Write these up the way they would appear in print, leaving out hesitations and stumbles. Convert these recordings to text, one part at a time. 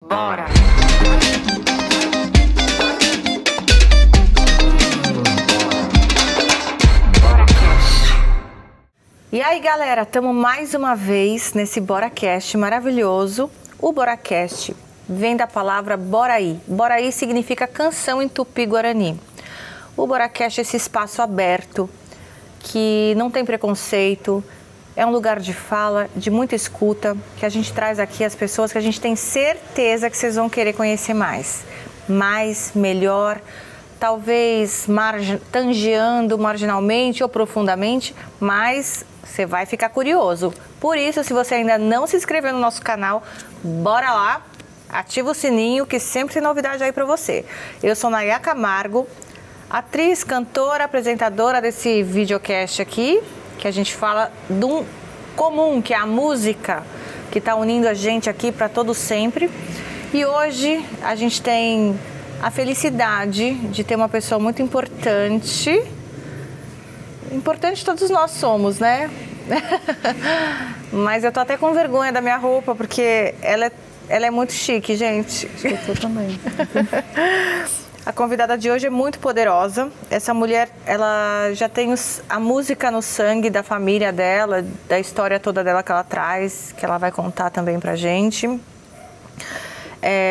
Bora! E aí, galera, estamos mais uma vez nesse BoraCast maravilhoso. O BoraCast vem da palavra Boraí. Boraí significa canção em Tupi-Guarani. O BoraCast é esse espaço aberto, que não tem preconceito, é um lugar de fala, de muita escuta, que a gente traz aqui as pessoas que a gente tem certeza que vocês vão querer conhecer mais. Mais, melhor, talvez tangeando marginalmente ou profundamente, mas você vai ficar curioso. Por isso, se você ainda não se inscreveu no nosso canal, bora lá, ativa o sininho que sempre tem novidade aí pra você. Eu sou Naya Camargo, atriz, cantora, apresentadora desse videocast aqui, que a gente fala de um comum, que é a música, que está unindo a gente aqui para todo sempre. E hoje a gente tem a felicidade de ter uma pessoa muito importante. Importante todos nós somos, né? Mas eu tô até com vergonha da minha roupa, porque ela é muito chique, gente. Eu tô também. A convidada de hoje é muito poderosa. Essa mulher, ela já tem a música no sangue da família dela, da história toda dela que ela traz, que ela vai contar também pra gente.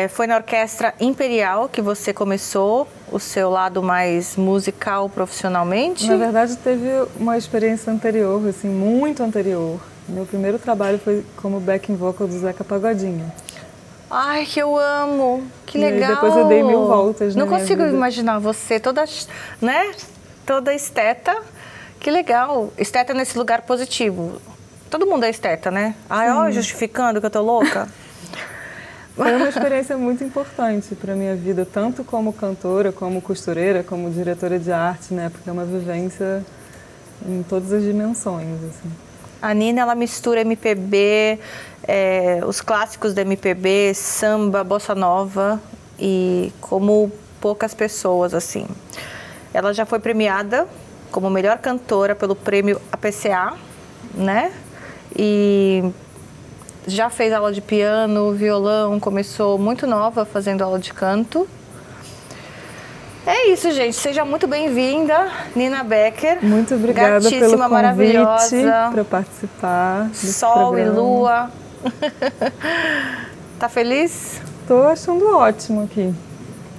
Foi na Orquestra Imperial que você começou o seu lado mais musical profissionalmente? Na verdade, teve uma experiência anterior, assim, muito anterior. Meu primeiro trabalho foi como backing vocal do Zeca Pagodinho. Ai, que eu amo! Que legal! E depois eu dei 1000 voltas na Não minha consigo vida. imaginar você toda, né? Toda esteta. Que legal! Esteta nesse lugar positivo. Todo mundo é esteta, né? Ai, ó, justificando que eu tô louca. Foi uma experiência muito importante para minha vida, tanto como cantora, como costureira, como diretora de arte, né? Porque é uma vivência em todas as dimensões, assim. A Nina, ela mistura MPB, os clássicos da MPB, samba, bossa nova, e como poucas pessoas, assim. Ela já foi premiada como melhor cantora pelo prêmio APCA, né? E já fez aula de piano, violão, começou muito nova fazendo aula de canto. É isso, gente. Seja muito bem-vinda, Nina Becker. Muito obrigada gatíssima, pelo convite maravilhosa. para participar desse Sol programa. e lua. Tá feliz? Tô achando ótimo aqui.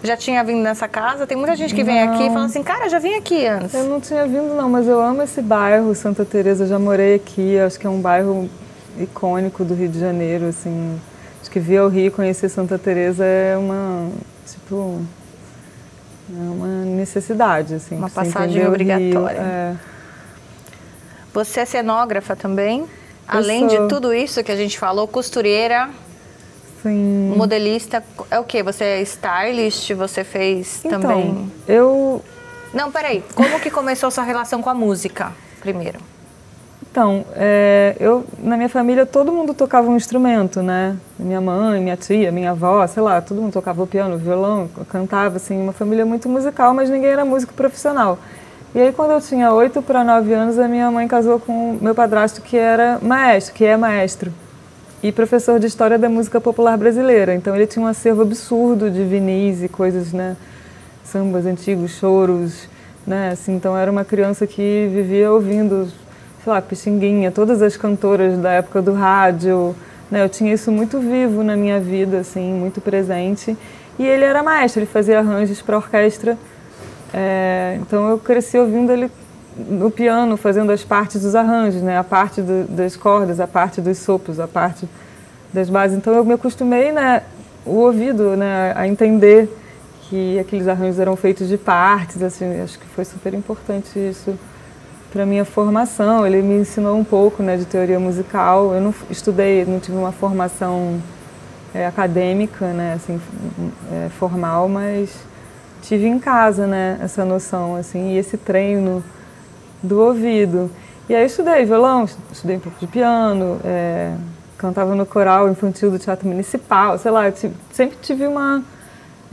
Já tinha vindo nessa casa? Tem muita gente que vem aqui e fala assim, cara, já vim aqui antes. Eu não tinha vindo não, mas eu amo esse bairro, Santa Teresa, eu já morei aqui, acho que é um bairro icônico do Rio de Janeiro, assim. Acho que vir ao Rio e conhecer Santa Teresa é uma necessidade, assim. Uma pra você passagem entender o obrigatória. Rio. Você é cenógrafa também? Além de tudo isso que a gente falou, costureira, Sim. modelista, é o quê? Você é stylist? Você fez também? eu... Não, peraí. Como que começou sua relação com a música, primeiro? Então, na minha família todo mundo tocava um instrumento, né? Minha mãe, minha tia, minha avó, sei lá, todo mundo tocava o piano, o violão, cantava, assim, uma família muito musical, mas ninguém era músico profissional. E aí, quando eu tinha 8 para 9 anos, a minha mãe casou com meu padrasto, que era maestro, que é maestro, e professor de História da Música Popular Brasileira. Então, ele tinha um acervo absurdo de vinis e coisas, né? Sambas antigos, choros, né? Assim, então, era uma criança que vivia ouvindo, sei lá, Pixinguinha, todas as cantoras da época do rádio, né? Eu tinha isso muito vivo na minha vida, assim, muito presente. E ele era maestro, ele fazia arranjos para orquestra. Então eu cresci ouvindo ele no piano, fazendo as partes dos arranjos, né? A parte das cordas, a parte dos sopros, a parte das bases. Então eu me acostumei, né, o ouvido, né, a entender que aqueles arranjos eram feitos de partes, assim. Acho que foi super importante isso para minha formação. Ele me ensinou um pouco, né, de teoria musical. Eu não estudei, não tive uma formação acadêmica, né, assim, formal, mas tive em casa, né, essa noção, assim, e esse treino do ouvido. E aí eu estudei violão, estudei um pouco de piano, cantava no coral infantil do Teatro Municipal, sei lá, sempre tive uma,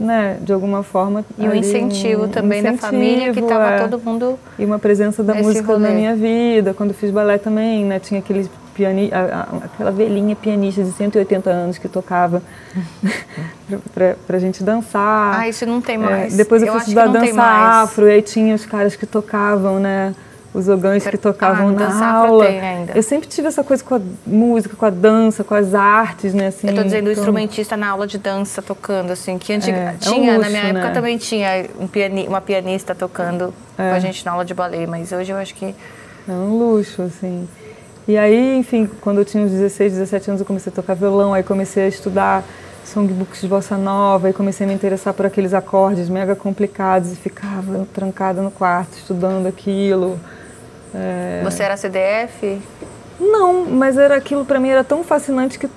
né, de alguma forma... E um incentivo também da família, que estava todo mundo... E uma presença da música na minha vida. Quando fiz balé também, né, tinha aquele aquela velhinha pianista de 180 anos que tocava pra gente dançar. Ah, isso não tem mais. Depois eu fui estudar dança afro, e aí tinha os caras que tocavam, né? Os ogãs que tocavam na aula. Tem ainda. Eu sempre tive essa coisa com a música, com a dança, com as artes, né? Assim, eu tô dizendo instrumentista na aula de dança tocando, assim, que tinha, luxo, na minha época também tinha uma pianista tocando com a gente na aula de balé, mas hoje eu acho que... É um luxo, assim. E aí, enfim, quando eu tinha uns 16, 17 anos, eu comecei a tocar violão, aí comecei a estudar songbooks de bossa nova, aí comecei a me interessar por aqueles acordes mega complicados e ficava trancada no quarto estudando aquilo. Você era CDF? Não, mas aquilo para mim era tão fascinante que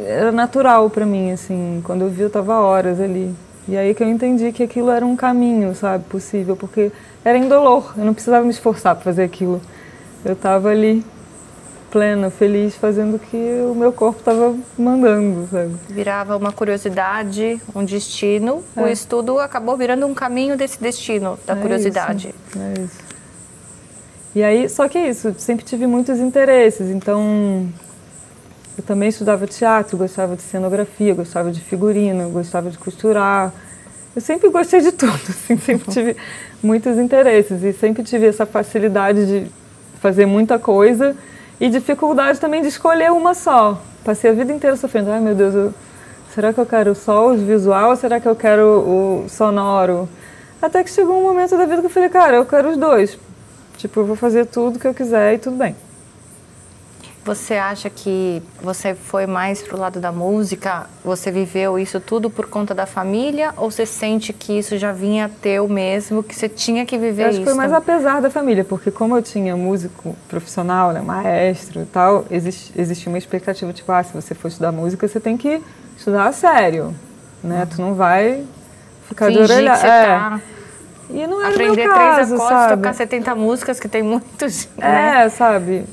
era natural para mim, assim. Quando eu vi, eu tava horas ali. E aí que eu entendi que aquilo era um caminho, sabe, possível, porque era indolor, eu não precisava me esforçar para fazer aquilo. Eu tava ali, plena, feliz, fazendo o que o meu corpo estava mandando, sabe? Virava uma curiosidade, um destino. O estudo acabou virando um caminho desse destino, da curiosidade. É isso. E aí, só que é isso, sempre tive muitos interesses, então eu também estudava teatro, gostava de cenografia, gostava de figurino, gostava de costurar. Eu sempre gostei de tudo, assim, sempre tive muitos interesses e sempre tive essa facilidade de fazer muita coisa e dificuldade também de escolher uma só. Passei a vida inteira sofrendo, ai meu Deus, será que eu quero só o visual ou será que eu quero o sonoro? Até que chegou um momento da vida que eu falei, cara, eu quero os dois. Tipo, eu vou fazer tudo que eu quiser e tudo bem. Você acha que você foi mais pro lado da música? Você viveu isso tudo por conta da família? Ou você sente que isso já vinha teu mesmo, que você tinha que viver isso? Acho que foi mais apesar da família, porque como eu tinha músico profissional, né, maestro e tal, existia uma expectativa, tipo, se você for estudar música, você tem que estudar a sério, né? Tu não vai ficar de orelha. E não era aprender meu caso, 3 acordes, sabe? tocar 70 músicas, que tem muitos. Sabe?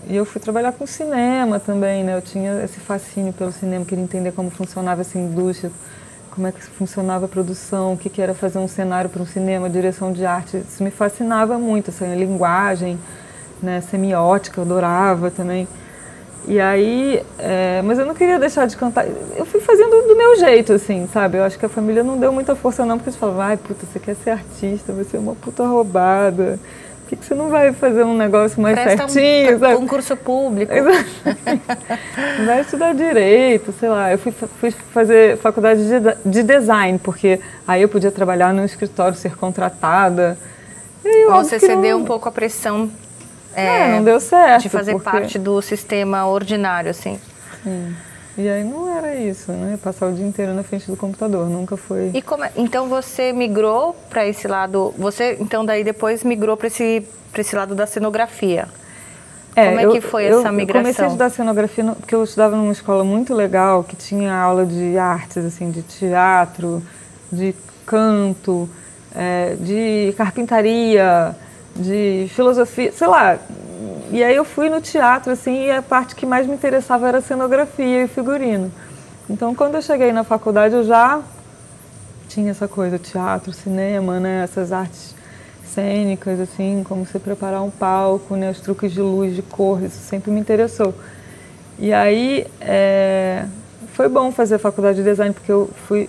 E eu fui trabalhar com cinema também, né? Eu tinha esse fascínio pelo cinema, queria entender como funcionava essa indústria, como é que funcionava a produção, o que era fazer um cenário para um cinema, direção de arte. Isso me fascinava muito, essa linguagem, né? Semiótica, eu adorava também. E aí, mas eu não queria deixar de cantar. Eu fui fazendo do meu jeito, assim, sabe? Eu acho que a família não deu muita força não, porque eles falavam, ai, puta, você quer ser artista, você é uma puta roubada. Por que você não vai fazer um negócio mais certinho? Presta um concurso público. Vai estudar direito, sei lá. Eu fui fazer faculdade de design, porque aí eu podia trabalhar num escritório, ser contratada. Você cedeu um pouco a pressão. Não deu certo. De fazer parte do sistema ordinário, assim. Sim. E aí não era isso, né? Passar o dia inteiro na frente do computador, nunca foi. E então você migrou para esse lado, então daí depois migrou para esse lado da cenografia. Como é que foi essa migração? Eu comecei a estudar cenografia porque eu estudava numa escola muito legal, que tinha aula de artes, assim, de teatro, de canto, de carpintaria, de filosofia, sei lá. E aí eu fui no teatro, assim, e a parte que mais me interessava era cenografia e figurino. Então, quando eu cheguei na faculdade, eu já tinha essa coisa, teatro, cinema, né, essas artes cênicas, assim, como você preparar um palco, né, os truques de luz, de cor, isso sempre me interessou. E aí, foi bom fazer faculdade de design, porque eu fui...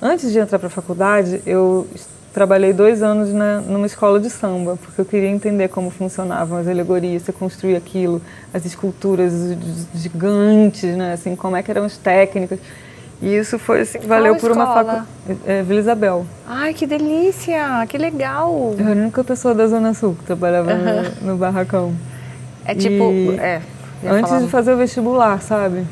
Antes de entrar para a faculdade, eu trabalhei 2 anos numa escola de samba, porque eu queria entender como funcionavam as alegorias, você construir aquilo, as esculturas gigantes, né, assim, como é que eram as técnicas. E isso foi assim, valeu por uma faculdade. Vila Isabel. Ai, que delícia, que legal. Eu era a única pessoa da Zona Sul que trabalhava no barracão. Antes de fazer o vestibular, sabe?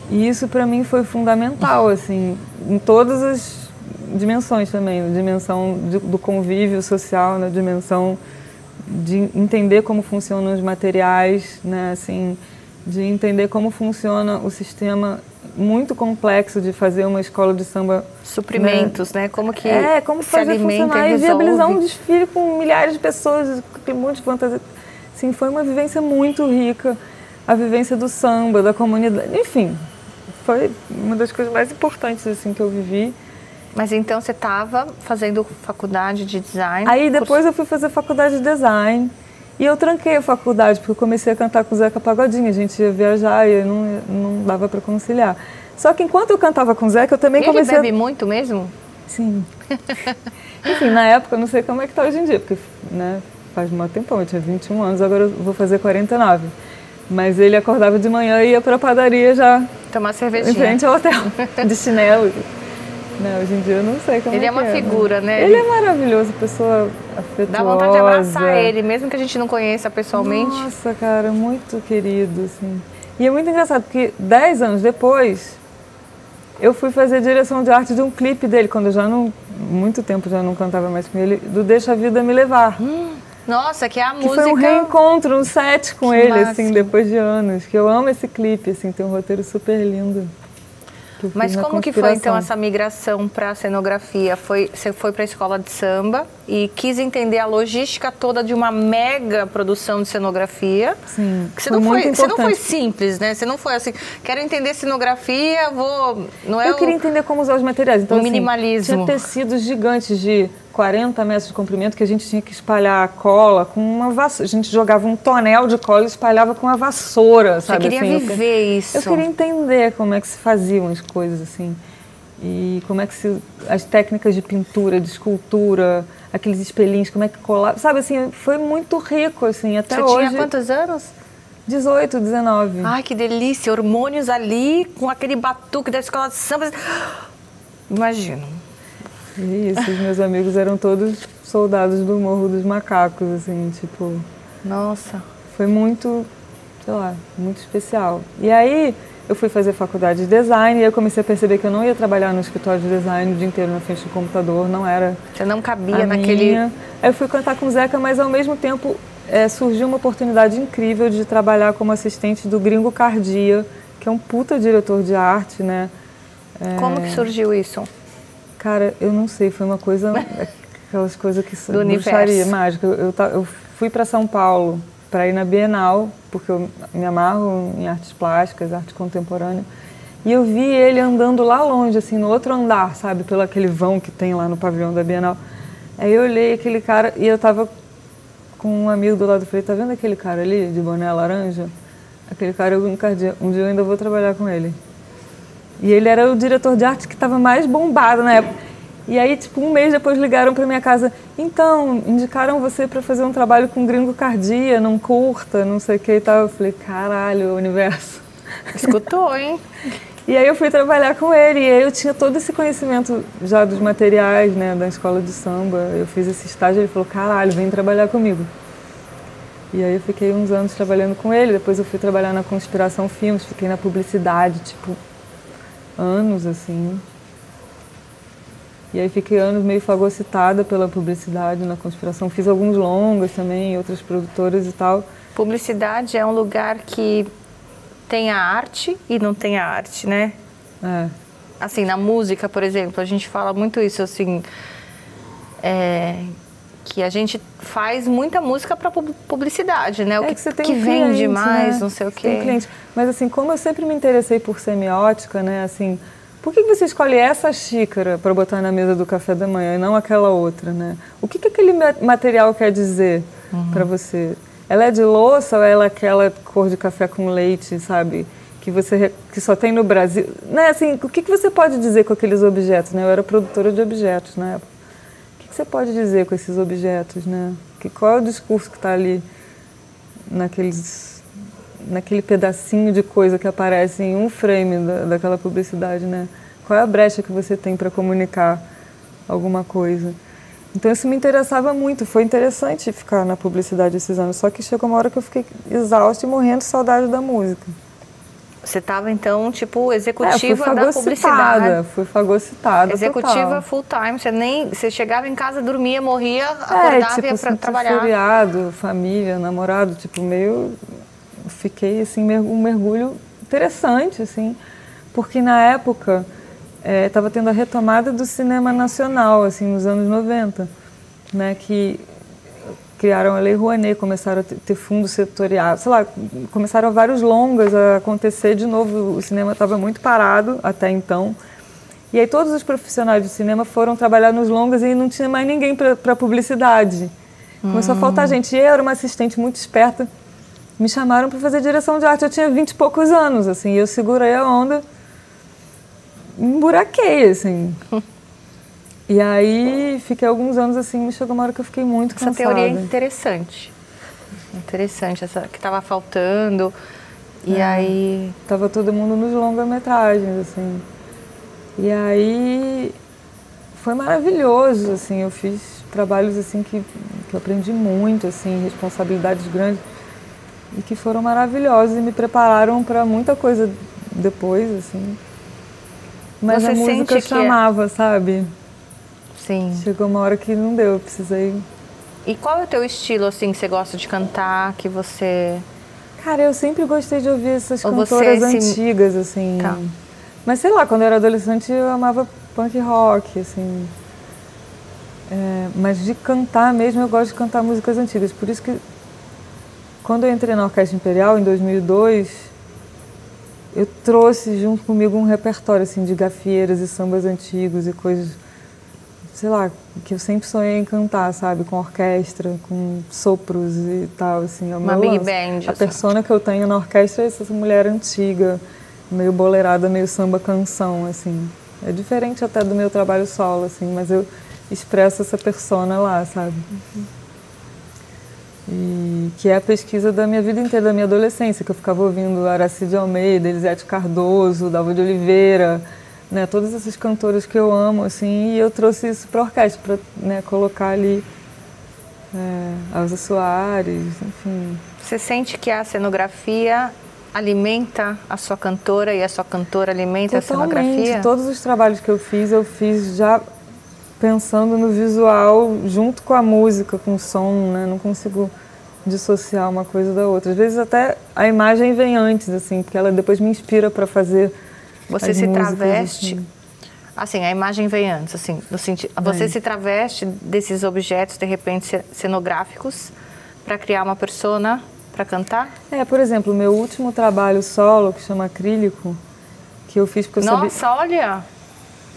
E isso para mim foi fundamental, assim, em todas as dimensões também, na dimensão do convívio social, na dimensão de entender como funcionam os materiais, né, assim, de entender como funciona o sistema muito complexo de fazer uma escola de samba. Suprimentos, né? Como que como fazer funcionar e viabilizar um desfile com milhares de pessoas, com um monte de fantasia. Assim, foi uma vivência muito rica, a vivência do samba, da comunidade, enfim, foi uma das coisas mais importantes assim que eu vivi. Mas então você estava fazendo faculdade de design? Aí depois eu fui fazer faculdade de design E eu tranquei a faculdade, porque eu comecei a cantar com o Zeca Pagodinho, a gente ia viajar e não dava para conciliar. Só que enquanto eu cantava com o Zeca, eu também comecei... Ele bebe muito mesmo? Sim. Enfim, na época, eu não sei como é que tá hoje em dia, porque né, faz um tempão, eu tinha 21 anos, agora eu vou fazer 49. Mas ele acordava de manhã e ia para a padaria já... Tomar cervejinha. Em frente ao hotel, de chinelo. Não, hoje em dia eu não sei como ele é uma figura, né? Ele é maravilhoso, pessoa afetuosa. Dá vontade de abraçar ele, mesmo que a gente não conheça pessoalmente. Nossa, cara, muito querido, assim. E é muito engraçado, porque 10 anos depois, eu fui fazer direção de arte de um clipe dele, quando eu já não... Muito tempo já não cantava mais com ele, do Deixa a Vida Me Levar. Nossa, que é a que música... foi um reencontro, um set com ele, máximo. assim, depois de anos. Que eu amo esse clipe, assim, tem um roteiro super lindo. Mas como que foi, então, essa migração para a cenografia? Você foi para a escola de samba e quis entender a logística toda de uma mega produção de cenografia. Sim, você não foi simples, né? Você não foi assim, quero entender cenografia, vou... Não é eu queria entender como usar os materiais. Então, o minimalismo. Tinha tecidos gigantes de 40 metros de comprimento que a gente tinha que espalhar a cola com uma vassoura. A gente jogava um tonel de cola e espalhava com uma vassoura, sabe? Você queria viver isso. Eu queria entender como é que se faziam as coisas, assim. E como é que as técnicas de pintura, de escultura, aqueles espelhinhos, como é que colava. Sabe, assim, foi muito rico, assim, até Você hoje. Você tinha quantos anos? 18, 19. Ai, que delícia. Hormônios ali, com aquele batuque da escola de samba. Imagino. Isso, os meus amigos eram todos soldados do Morro dos Macacos, assim, tipo... Nossa. Foi muito, sei lá, muito especial. E aí, eu fui fazer faculdade de design e eu comecei a perceber que eu não ia trabalhar no escritório de design o dia inteiro na frente do computador, não era... Você não cabia naquele... Aí eu fui cantar com o Zeca, mas ao mesmo tempo surgiu uma oportunidade incrível de trabalhar como assistente do Gringo Cardia, que é um puta diretor de arte, né? Como que surgiu isso? Cara, eu não sei, foi uma coisa, aquelas coisas que do bruxaria, mágica. Eu fui para São Paulo para ir na Bienal, porque eu me amarro em artes plásticas, arte contemporânea, e eu vi ele andando lá longe, assim, no outro andar, sabe, pelo aquele vão que tem lá no pavilhão da Bienal. Aí eu olhei aquele cara e eu tava com um amigo do lado, falei, tá vendo aquele cara ali, de boné laranja? Aquele cara, um dia eu ainda vou trabalhar com ele. E ele era o diretor de arte que estava mais bombado na época. E aí, tipo, um mês depois ligaram para minha casa. Então, indicaram você para fazer um trabalho com Gringo Cardia, não curta, não sei o que e tal. Eu falei, caralho, universo. Escutou, hein? E aí eu fui trabalhar com ele. E aí eu tinha todo esse conhecimento já dos materiais, né, da escola de samba. Eu fiz esse estágio e ele falou, caralho, vem trabalhar comigo. E aí eu fiquei uns anos trabalhando com ele. Depois eu fui trabalhar na Conspiração Filmes, fiquei na publicidade, tipo... anos, assim. E aí fiquei anos meio fagocitada pela publicidade na Conspiração. Fiz alguns longas também, outras produtoras e tal. Publicidade é um lugar que tem a arte e não tem a arte, né? É. Assim, na música, por exemplo, a gente fala muito isso, assim... que a gente faz muita música para publicidade, né? O que você tem que vende cliente, mais, né? Não sei o quê. Tem cliente. Mas assim, como eu sempre me interessei por semiótica, né? Assim, por que você escolhe essa xícara para botar na mesa do café da manhã e não aquela outra, né? O que aquele material quer dizer para você? Ela é de louça ou ela é aquela cor de café com leite, sabe? Que só tem no Brasil? Né? Assim, o que você pode dizer com aqueles objetos, né? Eu era produtora de objetos na época. O que você pode dizer com esses objetos, né? Qual é o discurso que está ali naquele pedacinho de coisa que aparece em um frame daquela publicidade, né? Qual é a brecha que você tem para comunicar alguma coisa? Então isso me interessava muito, foi interessante ficar na publicidade esses anos, só que chegou uma hora que eu fiquei exausta e morrendo de saudade da música. Você estava, então, tipo, executiva da publicidade. Fui fagocitada. Executiva full time. Você chegava em casa, dormia, morria, acordava e ia para trabalhar. Feriado, família, namorado, tipo, meio... Fiquei, assim, um mergulho interessante, assim, porque na época estava tendo a retomada do cinema nacional, assim, nos anos 90, né, que criaram a Lei Rouanet, começaram a ter fundos setoriais, sei lá, começaram vários longas a acontecer de novo, o cinema estava muito parado até então, e aí todos os profissionais do cinema foram trabalhar nos longas e não tinha mais ninguém para publicidade. Começou a faltar gente. E eu era uma assistente muito esperta. Me chamaram para fazer direção de arte. Eu tinha 20 e poucos anos, assim. E eu segurei a onda, emburaquei, assim. E aí, fiquei alguns anos assim, me chegou uma hora que eu fiquei muito cansada. Essa teoria é interessante. Interessante, essa que estava faltando. E aí... Tava todo mundo nos longa-metragens, assim. E aí, foi maravilhoso, assim. Eu fiz trabalhos, assim, que eu aprendi muito, assim, responsabilidades grandes. E que foram maravilhosos e me prepararam para muita coisa depois, assim. Mas Você a música chamava, sabe? Sim. Chegou uma hora que não deu, eu precisei... E qual é o teu estilo, assim, que você gosta de cantar, que você... Cara, eu sempre gostei de ouvir essas cantoras antigas, assim. Tá. Mas sei lá, quando eu era adolescente eu amava punk rock, assim. Mas de cantar mesmo, eu gosto de cantar músicas antigas. Por isso que, quando eu entrei na Orquestra Imperial, em 2002, eu trouxe junto comigo um repertório, assim, de gafieiras e sambas antigos e coisas... sei lá, que eu sempre sonhei em cantar, sabe? Com orquestra, com sopros e tal, assim. Uma big band. A persona que eu tenho na orquestra é essa mulher antiga, meio boleirada, meio samba-canção, assim. É diferente até do meu trabalho solo, assim, mas eu expresso essa persona lá, sabe? E que é a pesquisa da minha vida inteira, da minha adolescência, que eu ficava ouvindo Aracide Almeida, Elisete Cardoso, Dalva de Oliveira... né, todas essas cantoras que eu amo, assim, e eu trouxe isso para a orquestra, para, né, colocar ali Elza Soares, enfim. Você sente que a cenografia alimenta a sua cantora e a sua cantora alimenta Totalmente. A cenografia? Todos os trabalhos que eu fiz já pensando no visual junto com a música, com o som, né, não consigo dissociar uma coisa da outra. Às vezes até a imagem vem antes, assim, porque ela depois me inspira para fazer. Você se traveste, assim, a imagem vem antes, assim, no sentido, você se traveste desses objetos, de repente, cenográficos, para criar uma persona, para cantar? Por exemplo, o meu último trabalho solo, que chama Acrílico, que eu fiz porque eu sabia... Nossa, olha,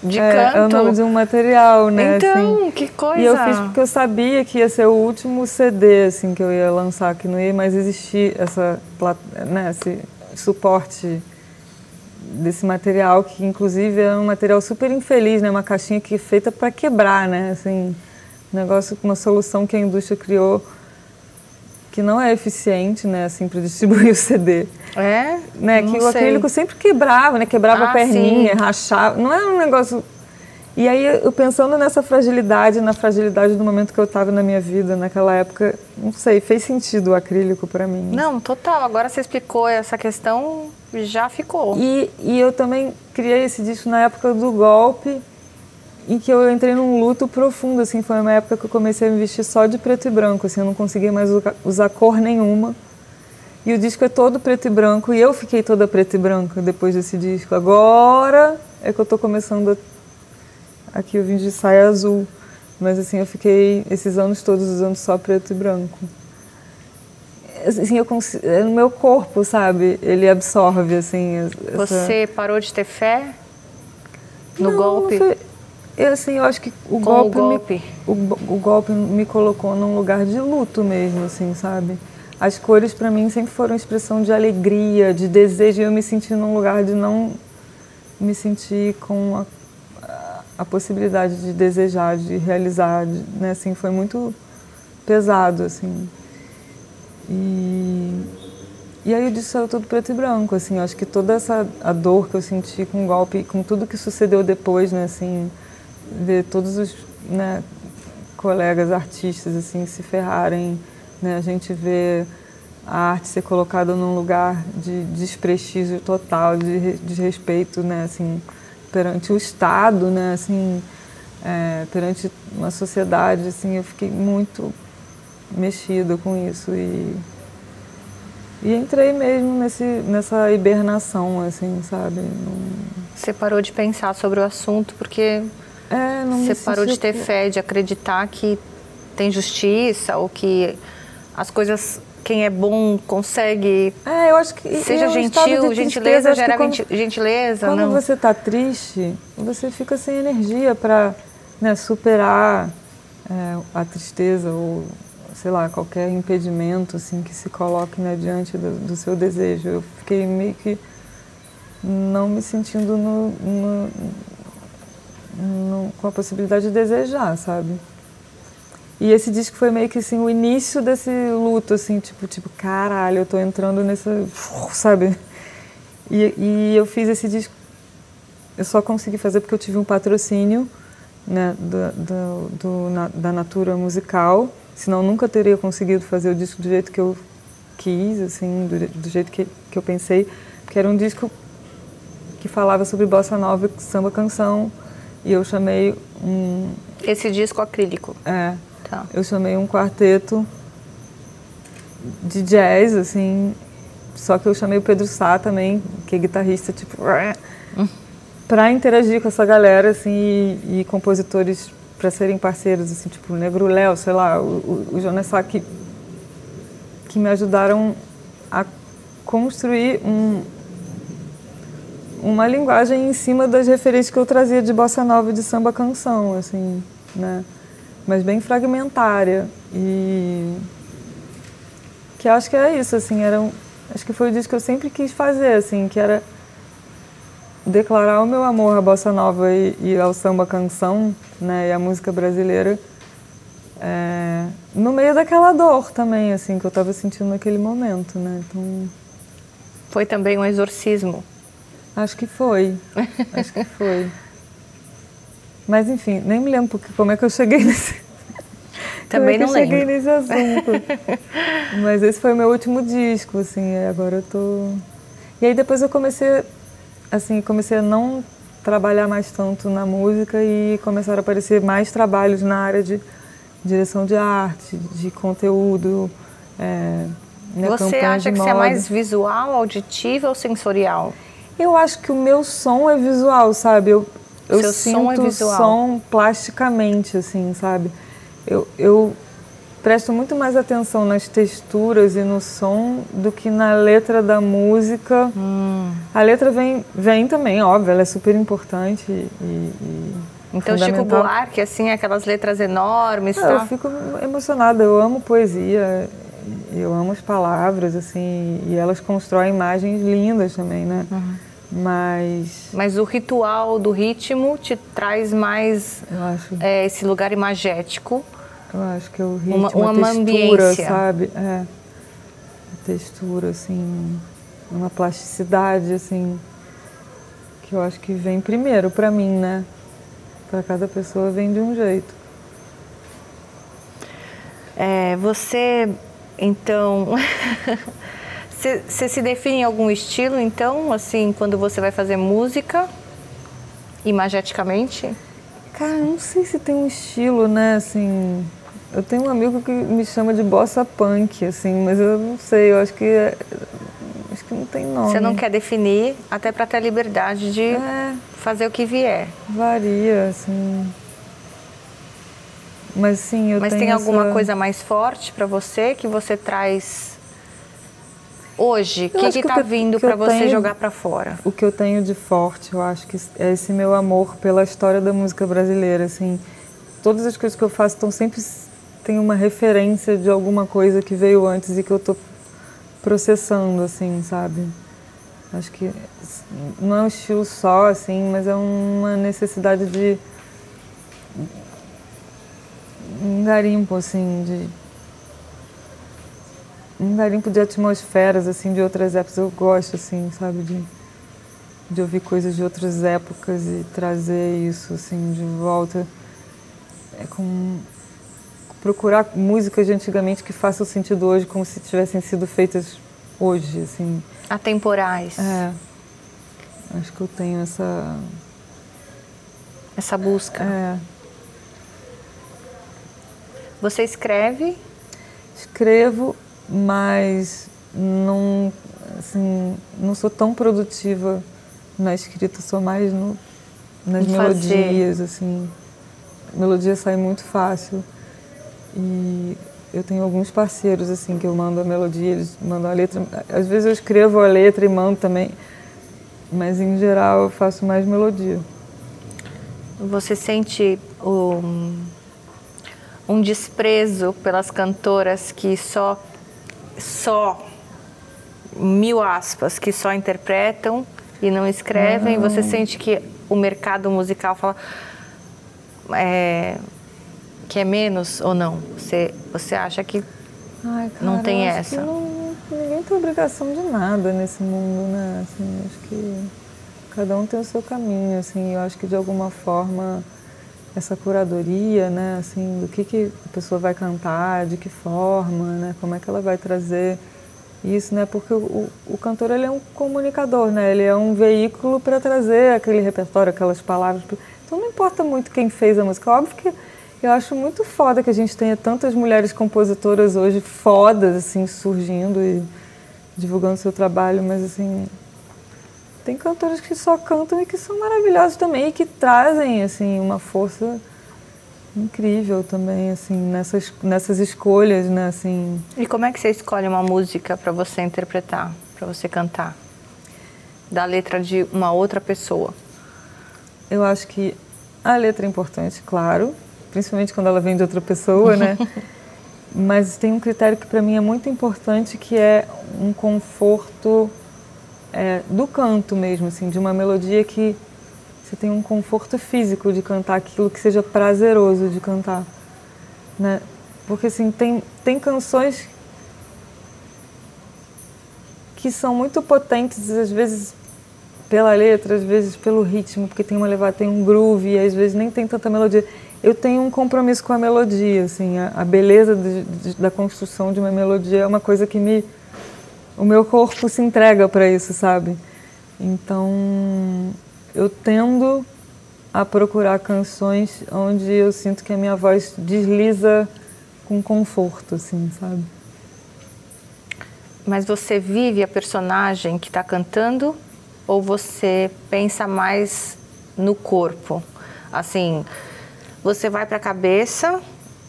de canto. É o nome de um material, né? Então, assim. que coisa! E eu fiz porque eu sabia que ia ser o último CD, assim, que eu ia lançar, que não ia mais existir esse suporte desse material, que inclusive é um material super infeliz, né? Uma caixinha que é feita para quebrar, né? Assim, um negócio, uma solução que a indústria criou que não é eficiente, né? Assim, para distribuir o CD. Né? Que o acrílico sempre quebrava, né? Quebrava a perninha, rachava. Não é um negócio... E aí, eu pensando nessa fragilidade, na fragilidade do momento que eu estava na minha vida, naquela época, não sei, fez sentido o acrílico para mim. Não, total. Agora você explicou essa questão, já ficou. E eu também criei esse disco na época do golpe, em que eu entrei num luto profundo, assim. Foi uma época que eu comecei a me vestir só de preto e branco, assim. Eu não conseguia mais usar cor nenhuma. E o disco é todo preto e branco, e eu fiquei toda preta e branca depois desse disco. Agora é que eu estou começando Aqui eu vim de saia azul, mas assim, eu fiquei esses anos todos usando só preto e branco. Assim, no meu corpo, sabe? Ele absorve, assim... Você parou de ter fé no golpe? Não foi... eu acho que o golpe me colocou num lugar de luto mesmo, assim, sabe? As cores, para mim, sempre foram expressão de alegria, de desejo, e eu me senti num lugar de não me sentir com a possibilidade de desejar, de realizar, né? Assim, foi muito pesado, assim. E aí o disco saiu todo preto e branco, assim. Eu acho que toda a dor que eu senti com o golpe, com tudo que sucedeu depois, né? Assim, ver todos os, né, colegas artistas, assim, se ferrarem, né? A gente vê a arte ser colocada num lugar de desprestígio total, de desrespeito, né? Assim, perante o Estado, né, assim, perante uma sociedade, assim, eu fiquei muito mexida com isso e entrei mesmo nessa hibernação, assim, sabe? Você parou de pensar sobre o assunto porque você parou de ter fé, de acreditar que tem justiça ou que as coisas... Quem é bom consegue... eu acho que... Seja gentil, gentileza gera gentileza. Quando você está triste, você fica sem energia para, né, superar a tristeza ou sei lá, qualquer impedimento assim que se coloque, né, diante do seu desejo. Eu fiquei meio que não me sentindo com a possibilidade de desejar, sabe? E esse disco foi meio que assim, o início desse luto, assim, tipo, caralho, eu tô entrando nessa, sabe? E eu fiz esse disco, eu só consegui fazer porque eu tive um patrocínio, né, da Natura Musical, senão eu nunca teria conseguido fazer o disco do jeito que eu quis, assim, do jeito que eu pensei, porque era um disco que falava sobre bossa nova, samba canção, e eu chamei Esse disco acrílico? É. Tá. Eu chamei um quarteto de jazz, assim, só que eu chamei o Pedro Sá também, que é guitarrista, tipo, para interagir com essa galera, assim, e compositores para serem parceiros, assim, tipo o Negro Léo, sei lá, o Jonas Sá, que me ajudaram a construir uma linguagem em cima das referências que eu trazia de bossa nova e de samba canção, assim, né? Mas bem fragmentária. E que acho que é isso, assim, acho que foi o disco que eu sempre quis fazer, assim, que era declarar o meu amor à bossa nova e ao samba canção, né, e à música brasileira, no meio daquela dor também, assim, que eu estava sentindo naquele momento, né? Então, foi também um exorcismo? Acho que foi. Acho que foi. Mas, enfim, nem me lembro como é que eu cheguei nesse... Também não lembro. Cheguei nesse assunto. Mas esse foi o meu último disco, assim, agora eu tô... E aí depois eu comecei a não trabalhar mais tanto na música e começaram a aparecer mais trabalhos na área de direção de arte, de conteúdo, Você acha que você é mais visual, auditiva ou sensorial? Eu acho que o meu som é visual, sabe? Eu sinto o som plasticamente, assim, sabe? Eu presto muito mais atenção nas texturas e no som do que na letra da música. A letra vem também, óbvio, ela é super importante então, Chico Buarque, assim, aquelas letras enormes, tá? Eu fico emocionada, eu amo poesia, eu amo as palavras, assim, e elas constroem imagens lindas também, né? Mas o ritual do ritmo te traz mais esse lugar imagético. Eu acho que é o ritmo, uma a textura, ambiência, sabe? A textura, assim, uma plasticidade, assim, que eu acho que vem primeiro pra mim, né? Pra cada pessoa vem de um jeito. Você, então... Você se define em algum estilo, então, assim, quando você vai fazer música, imageticamente? Cara, não sei se tem um estilo, né, assim... Eu tenho um amigo que me chama de bossa punk, assim, mas eu não sei, eu acho que não tem nome. Você não quer definir, até para ter a liberdade de fazer o que vier? Varia, assim... Mas sim, Mas tem alguma coisa mais forte para você, que você traz... Hoje, o que está vindo para você jogar para fora? O que eu tenho de forte, eu acho que é esse meu amor pela história da música brasileira, assim. Todas as coisas que eu faço tem uma referência de alguma coisa que veio antes e que eu estou processando, assim, sabe? Acho que não é um estilo só, assim, mas é uma necessidade de... um garimpo, assim, um garimpo de atmosferas, assim, de outras épocas. Eu gosto, assim, sabe, de ouvir coisas de outras épocas e trazer isso, assim, de volta. Procurar músicas de antigamente que façam sentido hoje, como se tivessem sido feitas hoje, assim. Atemporais. Acho que eu tenho essa busca. Você escreve? Escrevo, mas não sou tão produtiva na escrita, sou mais nas melodias, assim. A melodia sai muito fácil. E eu tenho alguns parceiros, assim, que eu mando a melodia, eles mandam a letra. Às vezes eu escrevo a letra e mando também, mas em geral eu faço mais melodia. Você sente um desprezo pelas cantoras que só, mil aspas, que só interpretam e não escrevem? Você sente que o mercado musical fala que é menos ou não? Você acha que Ai, cara, não tem essa? Ninguém tem obrigação de nada nesse mundo, né? Assim, acho que cada um tem o seu caminho, assim. Eu acho que de alguma forma essa curadoria, né? Assim, do que a pessoa vai cantar, de que forma, né? Como é que ela vai trazer isso, né? Porque o cantor, ele é um comunicador, né? Ele é um veículo para trazer aquele repertório, aquelas palavras. Então não importa muito quem fez a música. Óbvio que eu acho muito foda que a gente tenha tantas mulheres compositoras hoje fodas, assim, surgindo e divulgando seu trabalho, mas assim, tem cantores que só cantam e que são maravilhosos também e que trazem, assim, uma força incrível também, assim, nessas escolhas, né, assim. E como é que você escolhe uma música para você interpretar, para você cantar? Da letra de uma outra pessoa? Eu acho que a letra é importante, claro, principalmente quando ela vem de outra pessoa, né? Mas tem um critério que para mim é muito importante, que é um conforto do canto mesmo, assim, de uma melodia que você tem um conforto físico de cantar aquilo, que seja prazeroso de cantar, né? Porque assim, tem canções que são muito potentes, às vezes pela letra, às vezes pelo ritmo, porque tem uma levada, tem um groove, e às vezes nem tem tanta melodia. Eu tenho um compromisso com a melodia, assim, a beleza da construção de uma melodia é uma coisa que o meu corpo se entrega para isso, sabe? Então, eu tendo a procurar canções onde eu sinto que a minha voz desliza com conforto, assim, sabe? Mas você vive a personagem que está cantando ou você pensa mais no corpo? Assim, você vai para a cabeça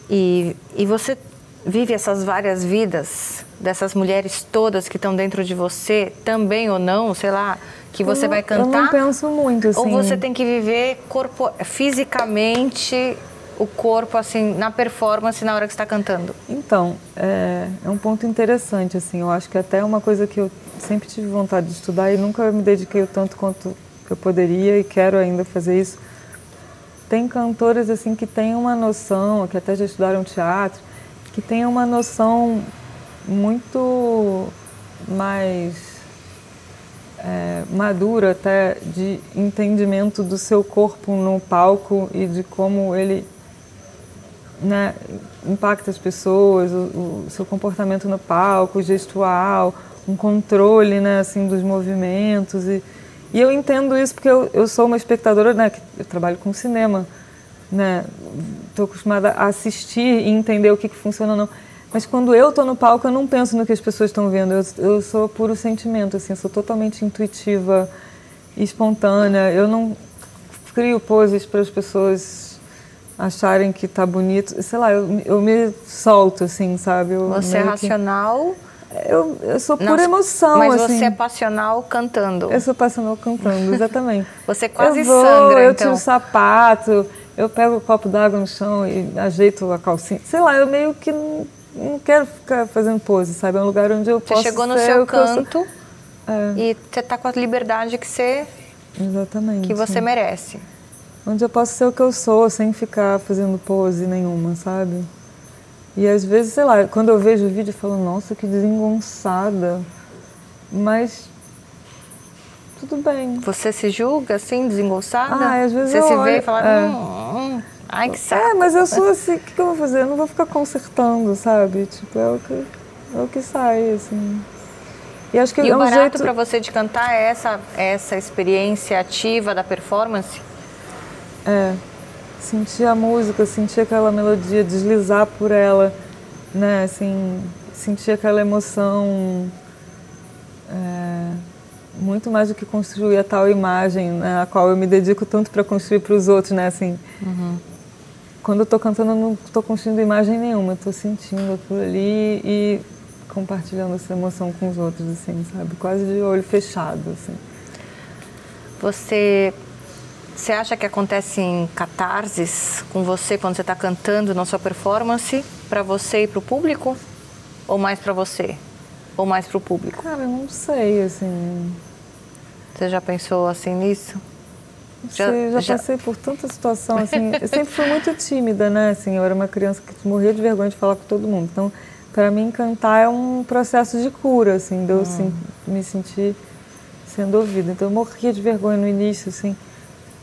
e você vive essas várias vidas dessas mulheres todas que estão dentro de você, também ou não, sei lá, que você vai cantar? Eu não penso muito, assim. Ou você tem que viver fisicamente o corpo, assim, na performance, na hora que você está cantando? Então, é um ponto interessante, assim. Eu acho que até é uma coisa que eu sempre tive vontade de estudar e nunca me dediquei o tanto quanto eu poderia e quero ainda fazer isso. Tem cantoras, assim, que têm uma noção, que até já estudaram teatro, que têm uma noção muito mais madura até de entendimento do seu corpo no palco e de como ele, né, impacta as pessoas, o seu comportamento no palco, gestual, um controle, né, assim, dos movimentos. E eu entendo isso porque eu sou uma espectadora, né, que eu trabalho com cinema, né, estou acostumada a assistir e entender o que funciona ou não. Mas quando eu estou no palco, eu não penso no que as pessoas estão vendo, eu sou puro sentimento, assim, sou totalmente intuitiva e espontânea. Eu não crio poses para as pessoas acharem que está bonito, sei lá, eu me solto, assim, sabe? Você é racional? Eu sou pura emoção, mas assim. você é passional cantando? Eu sou passional cantando, exatamente. Você quase sangra, eu então. tiro o sapato, eu pego o copo d'água no chão e ajeito a calcinha. Sei lá, eu meio que não quero ficar fazendo pose, sabe? É um lugar onde eu posso ser. Você chegou no seu canto e você está com a liberdade que você... Exatamente. Que você merece. Onde eu posso ser o que eu sou, sem ficar fazendo pose nenhuma, sabe? E às vezes, sei lá, quando eu vejo o vídeo eu falo, nossa, que desengonçada. Mas tudo bem. Você se julga assim, desengonçada? Às vezes você se vê olho, e fala, ai que saco. Mas eu sou assim, o que eu vou fazer? Eu não vou ficar consertando, sabe? Tipo, é o que sai, assim. E acho que o barato para você de cantar é essa experiência ativa da performance? Sentir a música, sentir aquela melodia, deslizar por ela, né, assim, sentir aquela emoção, muito mais do que construir a tal imagem, né, a qual eu me dedico tanto para construir para os outros, né, assim. Quando eu estou cantando, eu não estou construindo imagem nenhuma, eu estou sentindo aquilo ali e compartilhando essa emoção com os outros, assim, sabe, quase de olho fechado, assim. Você Você acha que acontecem catarses com você quando você está cantando na sua performance, para você e para o público? Ou mais para você? Ou mais para o público? Cara, eu não sei, assim... Você já pensou assim nisso? Já passei por tanta situação, assim... Eu sempre fui muito tímida, né? Assim, eu era uma criança que morria de vergonha de falar com todo mundo. Então, para mim, cantar é um processo de cura, assim, de eu me sentir sendo ouvida. Então, eu morria de vergonha no início, assim...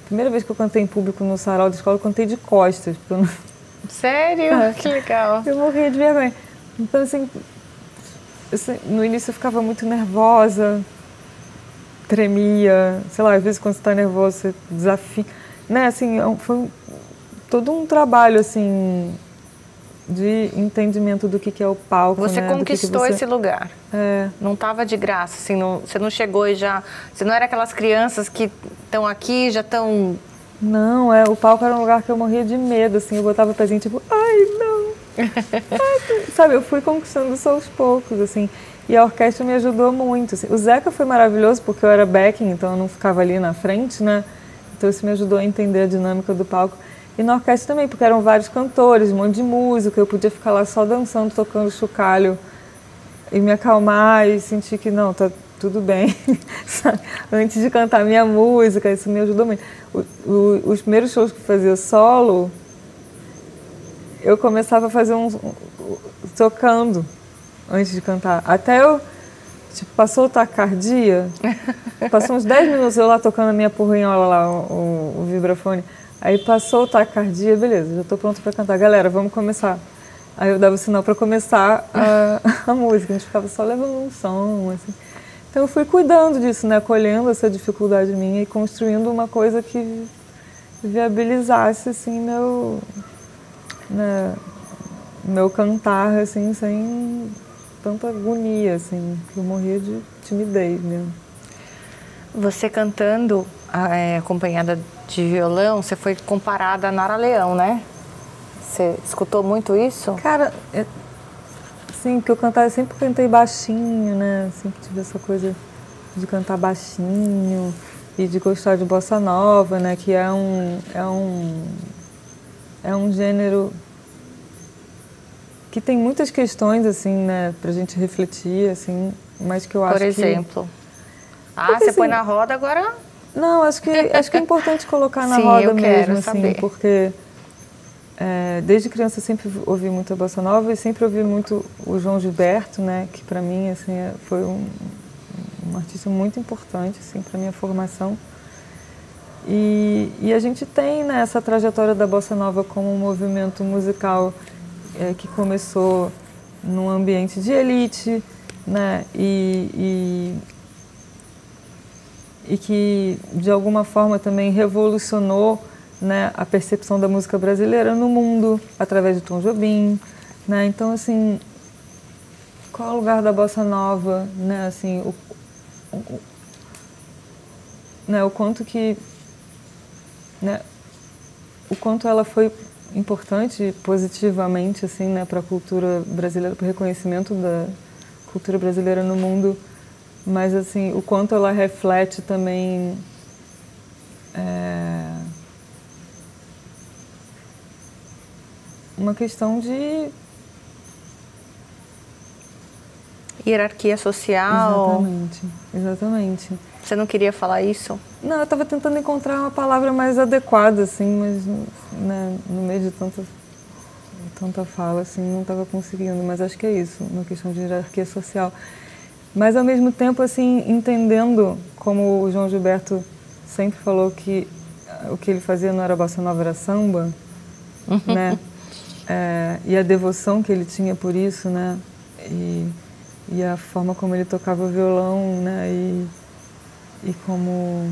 Primeira vez que eu cantei em público no sarau da escola, eu cantei de costas. Não... Sério? Que legal. Eu morria de vergonha. Então, assim, no início eu ficava muito nervosa, tremia. Sei lá, às vezes quando você está nervoso, você desafia. Né, assim, foi todo um trabalho, assim, de entendimento do que é o palco. Você né? conquistou esse lugar. É. Não estava de graça, assim, você não chegou e já... Você não era aquelas crianças que estão aqui, já estão... Não, o palco era um lugar que eu morria de medo, assim, eu botava o pezinho tipo, ai, não. Ai, sabe, eu fui conquistando isso aos poucos, assim, e a orquestra me ajudou muito, assim. O Zeca foi maravilhoso porque eu era backing, então eu não ficava ali na frente, né? Então isso me ajudou a entender a dinâmica do palco. E na orquestra também, porque eram vários cantores, um monte de música, eu podia ficar lá só dançando, tocando chocalho e me acalmar e sentir que não, tá tudo bem. Antes de cantar minha música, isso me ajudou muito. Os primeiros shows que eu fazia solo, eu começava a fazer tocando antes de cantar. Até eu, tipo, passou o taquicardia, passou uns 10 minutos eu lá tocando a minha porrinhola lá, o vibrafone. Aí passou o taquicardia, beleza, já tô pronta para cantar. Galera, vamos começar. Aí eu dava o sinal para começar a música, a gente ficava só levando um som, assim. Então eu fui cuidando disso, né, acolhendo essa dificuldade minha e construindo uma coisa que viabilizasse, assim, meu cantar, assim, sem tanta agonia, assim, que eu morria de timidez mesmo. Você cantando, acompanhada de violão, você foi comparada a Nara Leão, né? Você escutou muito isso? Cara, sim, porque eu sempre cantei baixinho, né? Sempre tive essa coisa de cantar baixinho e de gostar de bossa nova, né? Que é um gênero que tem muitas questões, assim, né? Pra gente refletir, assim, mas que eu acho que... Por exemplo? Porque, você assim, põe na roda agora... Não, acho que é importante colocar na Sim, roda eu mesmo, quero assim, saber. porque... desde criança eu sempre ouvi muita bossa nova e sempre ouvi muito o João Gilberto, né, que para mim assim foi um artista muito importante assim para minha formação. E a gente tem, né, essa trajetória da bossa nova como um movimento musical que começou num ambiente de elite, né, e que de alguma forma também revolucionou, né, a percepção da música brasileira no mundo, através de Tom Jobim, né? Então, assim, qual é o lugar da bossa nova, né? Assim, né, o quanto que, né, o quanto ela foi importante positivamente, assim, né, para a cultura brasileira, para o reconhecimento da cultura brasileira no mundo, mas, assim, o quanto ela reflete também uma questão de... Hierarquia social. Exatamente. Você não queria falar isso? Não, eu estava tentando encontrar uma palavra mais adequada, assim, mas, né, no meio de tanta fala, assim, não estava conseguindo. Mas acho que é isso, uma questão de hierarquia social. Mas, ao mesmo tempo, assim, entendendo, como o João Gilberto sempre falou que o que ele fazia não era bossa nova, era samba, né? E a devoção que ele tinha por isso, né? E a forma como ele tocava o violão, né? E como,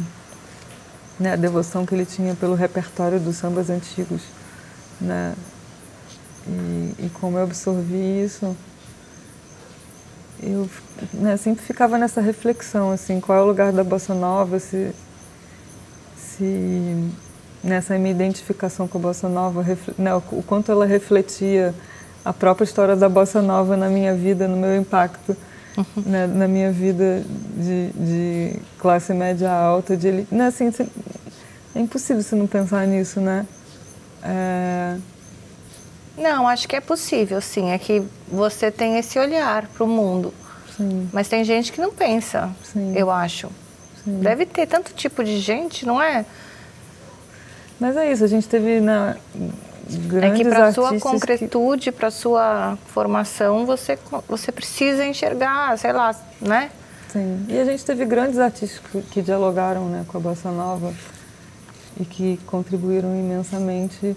né, a devoção que ele tinha pelo repertório dos sambas antigos, né? E como eu absorvi isso, eu, né, sempre ficava nessa reflexão, assim, qual é o lugar da bossa nova, se nessa minha identificação com a bossa nova, né, o quanto ela refletia a própria história da bossa nova na minha vida, no meu impacto, né, na minha vida de classe média alta, né, assim, É impossível você não pensar nisso, né? Não, acho que é possível, sim. É que você tem esse olhar para o mundo. Sim. Mas tem gente que não pensa, Sim. eu acho. Sim. Deve ter tanto tipo de gente, não é? Mas é isso, a gente teve É que grandes para sua artistas concretude, para sua formação, você precisa enxergar, sei lá, né? Sim, e a gente teve grandes artistas que dialogaram, né, com a Bossa Nova e que contribuíram imensamente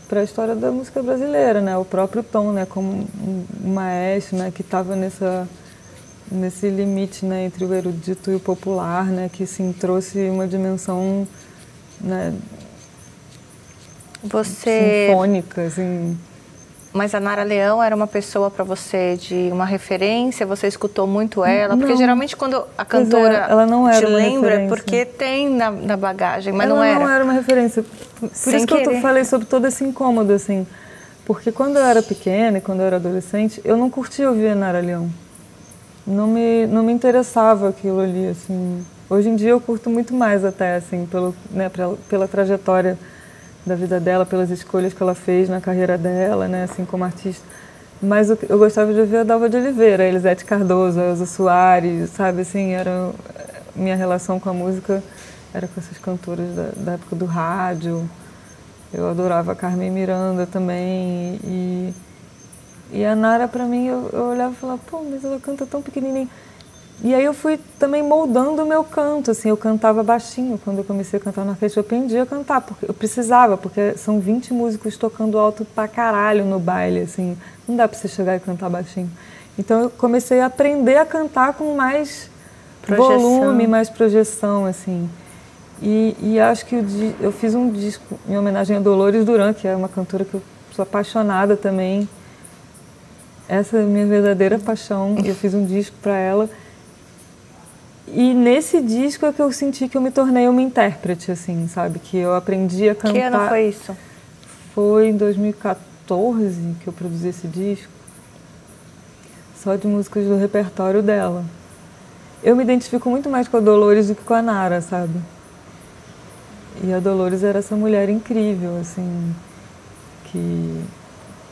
para a história da música brasileira, né? O próprio Tom, né, como um maestro, né, que estava nesse limite, né, entre o erudito e o popular, né, que sim, trouxe uma dimensão, né, sinfônica, assim. Mas a Nara Leão era uma pessoa para você de uma referência? Você escutou muito ela? Porque Não. geralmente quando a cantora ela não era te lembra é referência. porque tem na bagagem, mas ela não era. Não era uma referência. Por isso que eu falei sobre todo esse incômodo, assim. Porque quando eu era pequena e quando eu era adolescente, eu não curtia ouvir a Nara Leão. Não me interessava aquilo ali, assim. Hoje em dia eu curto muito mais até, assim, pela trajetória da vida dela, pelas escolhas que ela fez na carreira dela, né, assim, como artista. Mas eu gostava de ouvir a Dalva de Oliveira, a Elisete Cardoso, a Elza Soares, sabe, assim, minha relação com a música era com essas cantoras da época do rádio. Eu adorava a Carmen Miranda também, e a Nara, pra mim, eu olhava e falava, pô, mas ela canta tão pequenininho. E aí eu fui também moldando o meu canto, assim, eu cantava baixinho. Quando eu comecei a cantar na orquestra, eu aprendi a cantar, porque eu precisava, porque são 20 músicos tocando alto pra caralho no baile, assim, não dá pra você chegar e cantar baixinho. Então eu comecei a aprender a cantar com mais volume, mais projeção, assim. E acho que eu fiz um disco em homenagem a Dolores Duran, que é uma cantora que eu sou apaixonada também. Essa é a minha verdadeira paixão, e eu fiz um disco para ela. E nesse disco é que eu senti que eu me tornei uma intérprete, assim, sabe? Que eu aprendi a cantar. Que ano foi isso? Foi em 2014 que eu produzi esse disco, só de músicas do repertório dela. Eu me identifico muito mais com a Dolores do que com a Nara, sabe? E a Dolores era essa mulher incrível, assim, que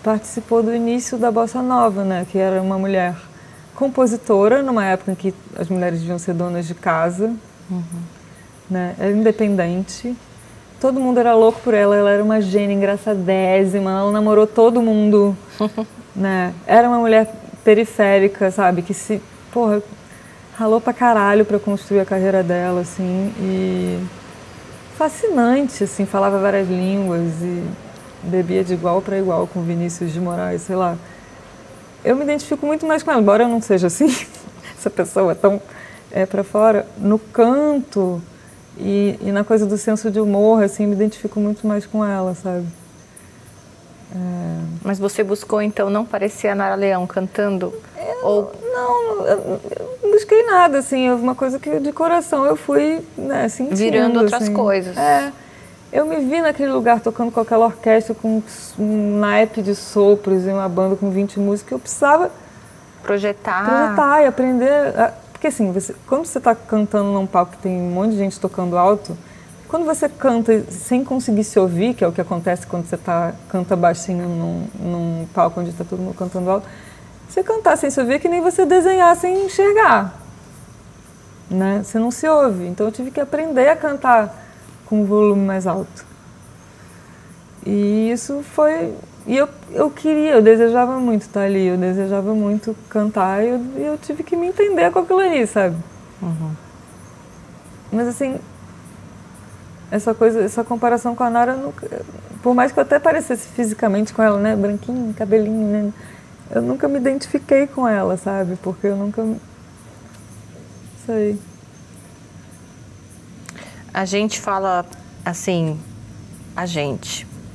participou do início da Bossa Nova, né? Que era uma mulher compositora, numa época em que as mulheres deviam ser donas de casa, né? Era independente. Todo mundo era louco por ela, ela era uma gênia engraçadésima, ela namorou todo mundo, né? Era uma mulher periférica, sabe? Que ralou pra caralho pra construir a carreira dela, assim, e fascinante, assim, falava várias línguas e bebia de igual para igual com Vinícius de Moraes, sei lá. Eu me identifico muito mais com ela, embora eu não seja assim, essa pessoa tão para fora, no canto e na coisa do senso de humor, assim, me identifico muito mais com ela, sabe? Mas você buscou, então, não parecer a Nara Leão cantando? Não, eu não busquei nada, assim, uma coisa que de coração eu fui, né, sentindo. Virando outras assim. coisas. Eu me vi naquele lugar tocando com aquela orquestra, com um naipe de sopros e uma banda com 20 músicas, eu precisava projetar e aprender. Porque assim, quando você está cantando num palco que tem um monte de gente tocando alto, quando você canta sem conseguir se ouvir, que é o que acontece quando você canta baixinho num palco onde está todo mundo cantando alto, você cantar sem se ouvir é que nem você desenhar sem enxergar, né? Você não se ouve. Então eu tive que aprender a cantar com um volume mais alto. E isso foi... E eu desejava muito estar ali, eu desejava muito cantar e eu tive que me entender com aquilo ali, sabe? Mas assim, essa comparação com a Nara, por mais que eu até parecesse fisicamente com ela, né? Branquinho, cabelinho, né? Eu nunca me identifiquei com ela, sabe? Porque eu nunca... Sei. A gente fala, assim,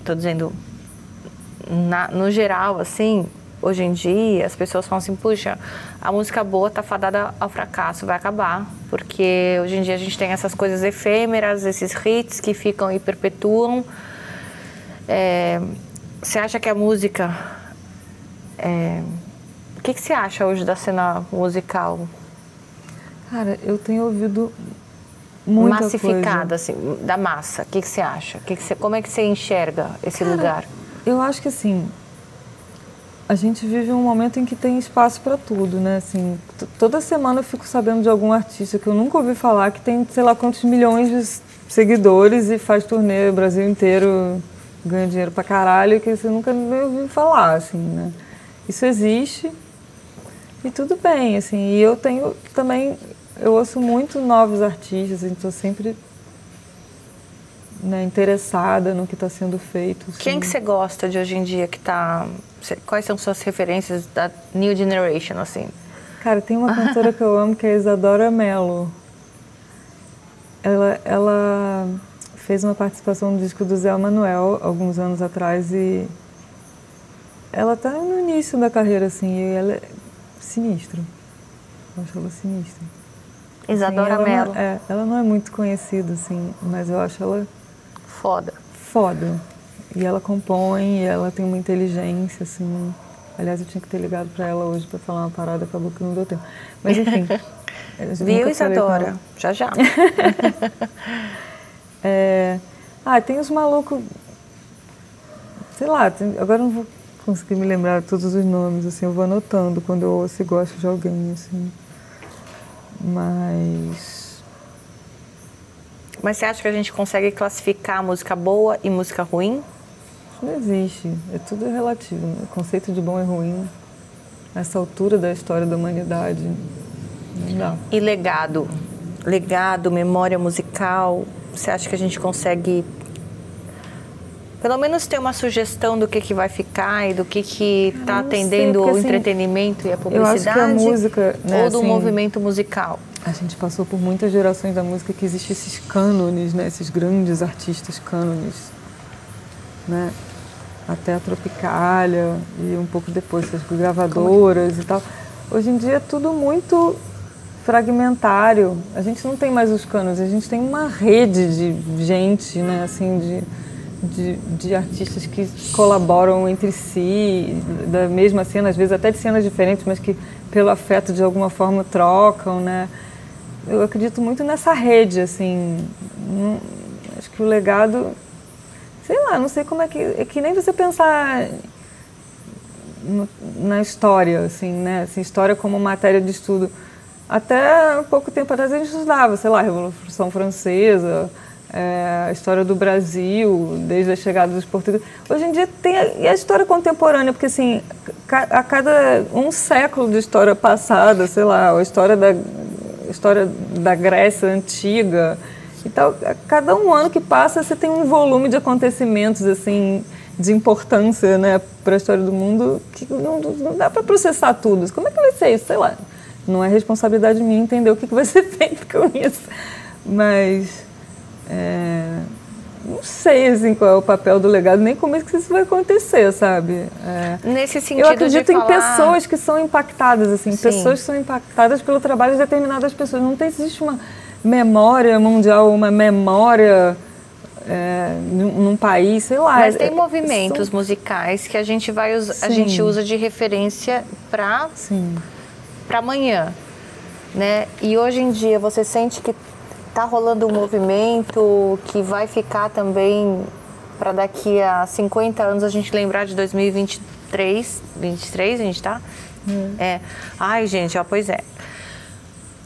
tô dizendo, no geral, assim, hoje em dia, as pessoas falam assim, puxa, a música boa tá fadada ao fracasso, vai acabar, porque hoje em dia a gente tem essas coisas efêmeras, esses hits que ficam e perpetuam. Você acha que a música... O que você acha hoje da cena musical? Cara, eu tenho ouvido Muita massificada, coisa. assim, da massa? O que você acha? Como é que você enxerga esse lugar? Eu acho que assim, a gente vive um momento em que tem espaço para tudo, né? Assim, toda semana eu fico sabendo de algum artista que eu nunca ouvi falar, que tem sei lá quantos milhões de seguidores e faz turnê o Brasil inteiro, ganha dinheiro pra caralho, que você nunca nem ouviu falar, assim, né? Isso existe e tudo bem, assim. E eu tenho também, eu ouço muito novos artistas, então sempre, né, interessada no que está sendo feito. Assim. Quem que você gosta de hoje em dia que tá... Quais são suas referências da New Generation, assim? Cara, tem uma cantora que eu amo, que é a Isadora Mello. Ela fez uma participação no disco do Zé Manuel, alguns anos atrás, e ela está no início da carreira, assim, e ela é sinistra. Eu acho ela sinistra. Isadora assim, Mello. Ela não é muito conhecida, assim, mas eu acho ela... Foda. Foda. E ela compõe, e ela tem uma inteligência, assim... Aliás, eu tinha que ter ligado para ela hoje para falar uma parada, acabou que não deu tempo. Mas, enfim... Viu, Isadora? Já, já. Tem os malucos... Sei lá, agora não vou conseguir me lembrar todos os nomes, assim, eu vou anotando quando eu ouço e gosto de alguém, assim. Mas você acha que a gente consegue classificar música boa e música ruim? Isso não existe, é tudo relativo. O conceito de bom e ruim, nessa altura da história da humanidade, não dá. E legado? Legado, memória musical, você acha que a gente consegue pelo menos ter uma sugestão do que vai ficar e do que está atendendo ao entretenimento e a publicidade? Eu acho que a música, né, ou do movimento musical? A gente passou por muitas gerações da música que existem esses cânones, né, esses grandes artistas cânones, né, até a Tropicália e um pouco depois as gravadoras e tal. Hoje em dia é tudo muito fragmentário. A gente não tem mais os cânones, a gente tem uma rede de gente, né, assim, de artistas que colaboram entre si, da mesma cena, às vezes até de cenas diferentes, mas que pelo afeto de alguma forma trocam, né? Eu acredito muito nessa rede, assim. Acho que o legado, sei lá, não sei como é que nem você pensar na história, assim, né? Assim, história como matéria de estudo. Até pouco tempo atrás a gente estudava, sei lá, a Revolução Francesa, a história do Brasil, desde a chegada dos portugueses. Hoje em dia tem a história contemporânea, porque assim, a cada um século de história passada, sei lá, a história da Grécia Antiga e tal, a cada um ano que passa você tem um volume de acontecimentos assim, de importância, né, para a história do mundo, que não dá para processar tudo. Como é que vai ser isso? Sei lá. Não é responsabilidade minha entender o que vai ser feito com isso. Mas... não sei assim, qual é o papel do legado, nem como é que isso vai acontecer, sabe? Nesse sentido, eu acredito em falar... pessoas que são impactadas, assim, Sim. pessoas que são impactadas pelo trabalho de determinadas pessoas. Não existe uma memória mundial, uma memória num país, sei lá. Mas tem movimentos musicais que a gente a gente usa de referência para amanhã, né? E hoje em dia você sente que está rolando um movimento que vai ficar também para daqui a 50 anos a gente lembrar de 2023, 23 a gente tá? Ai, gente, pois é.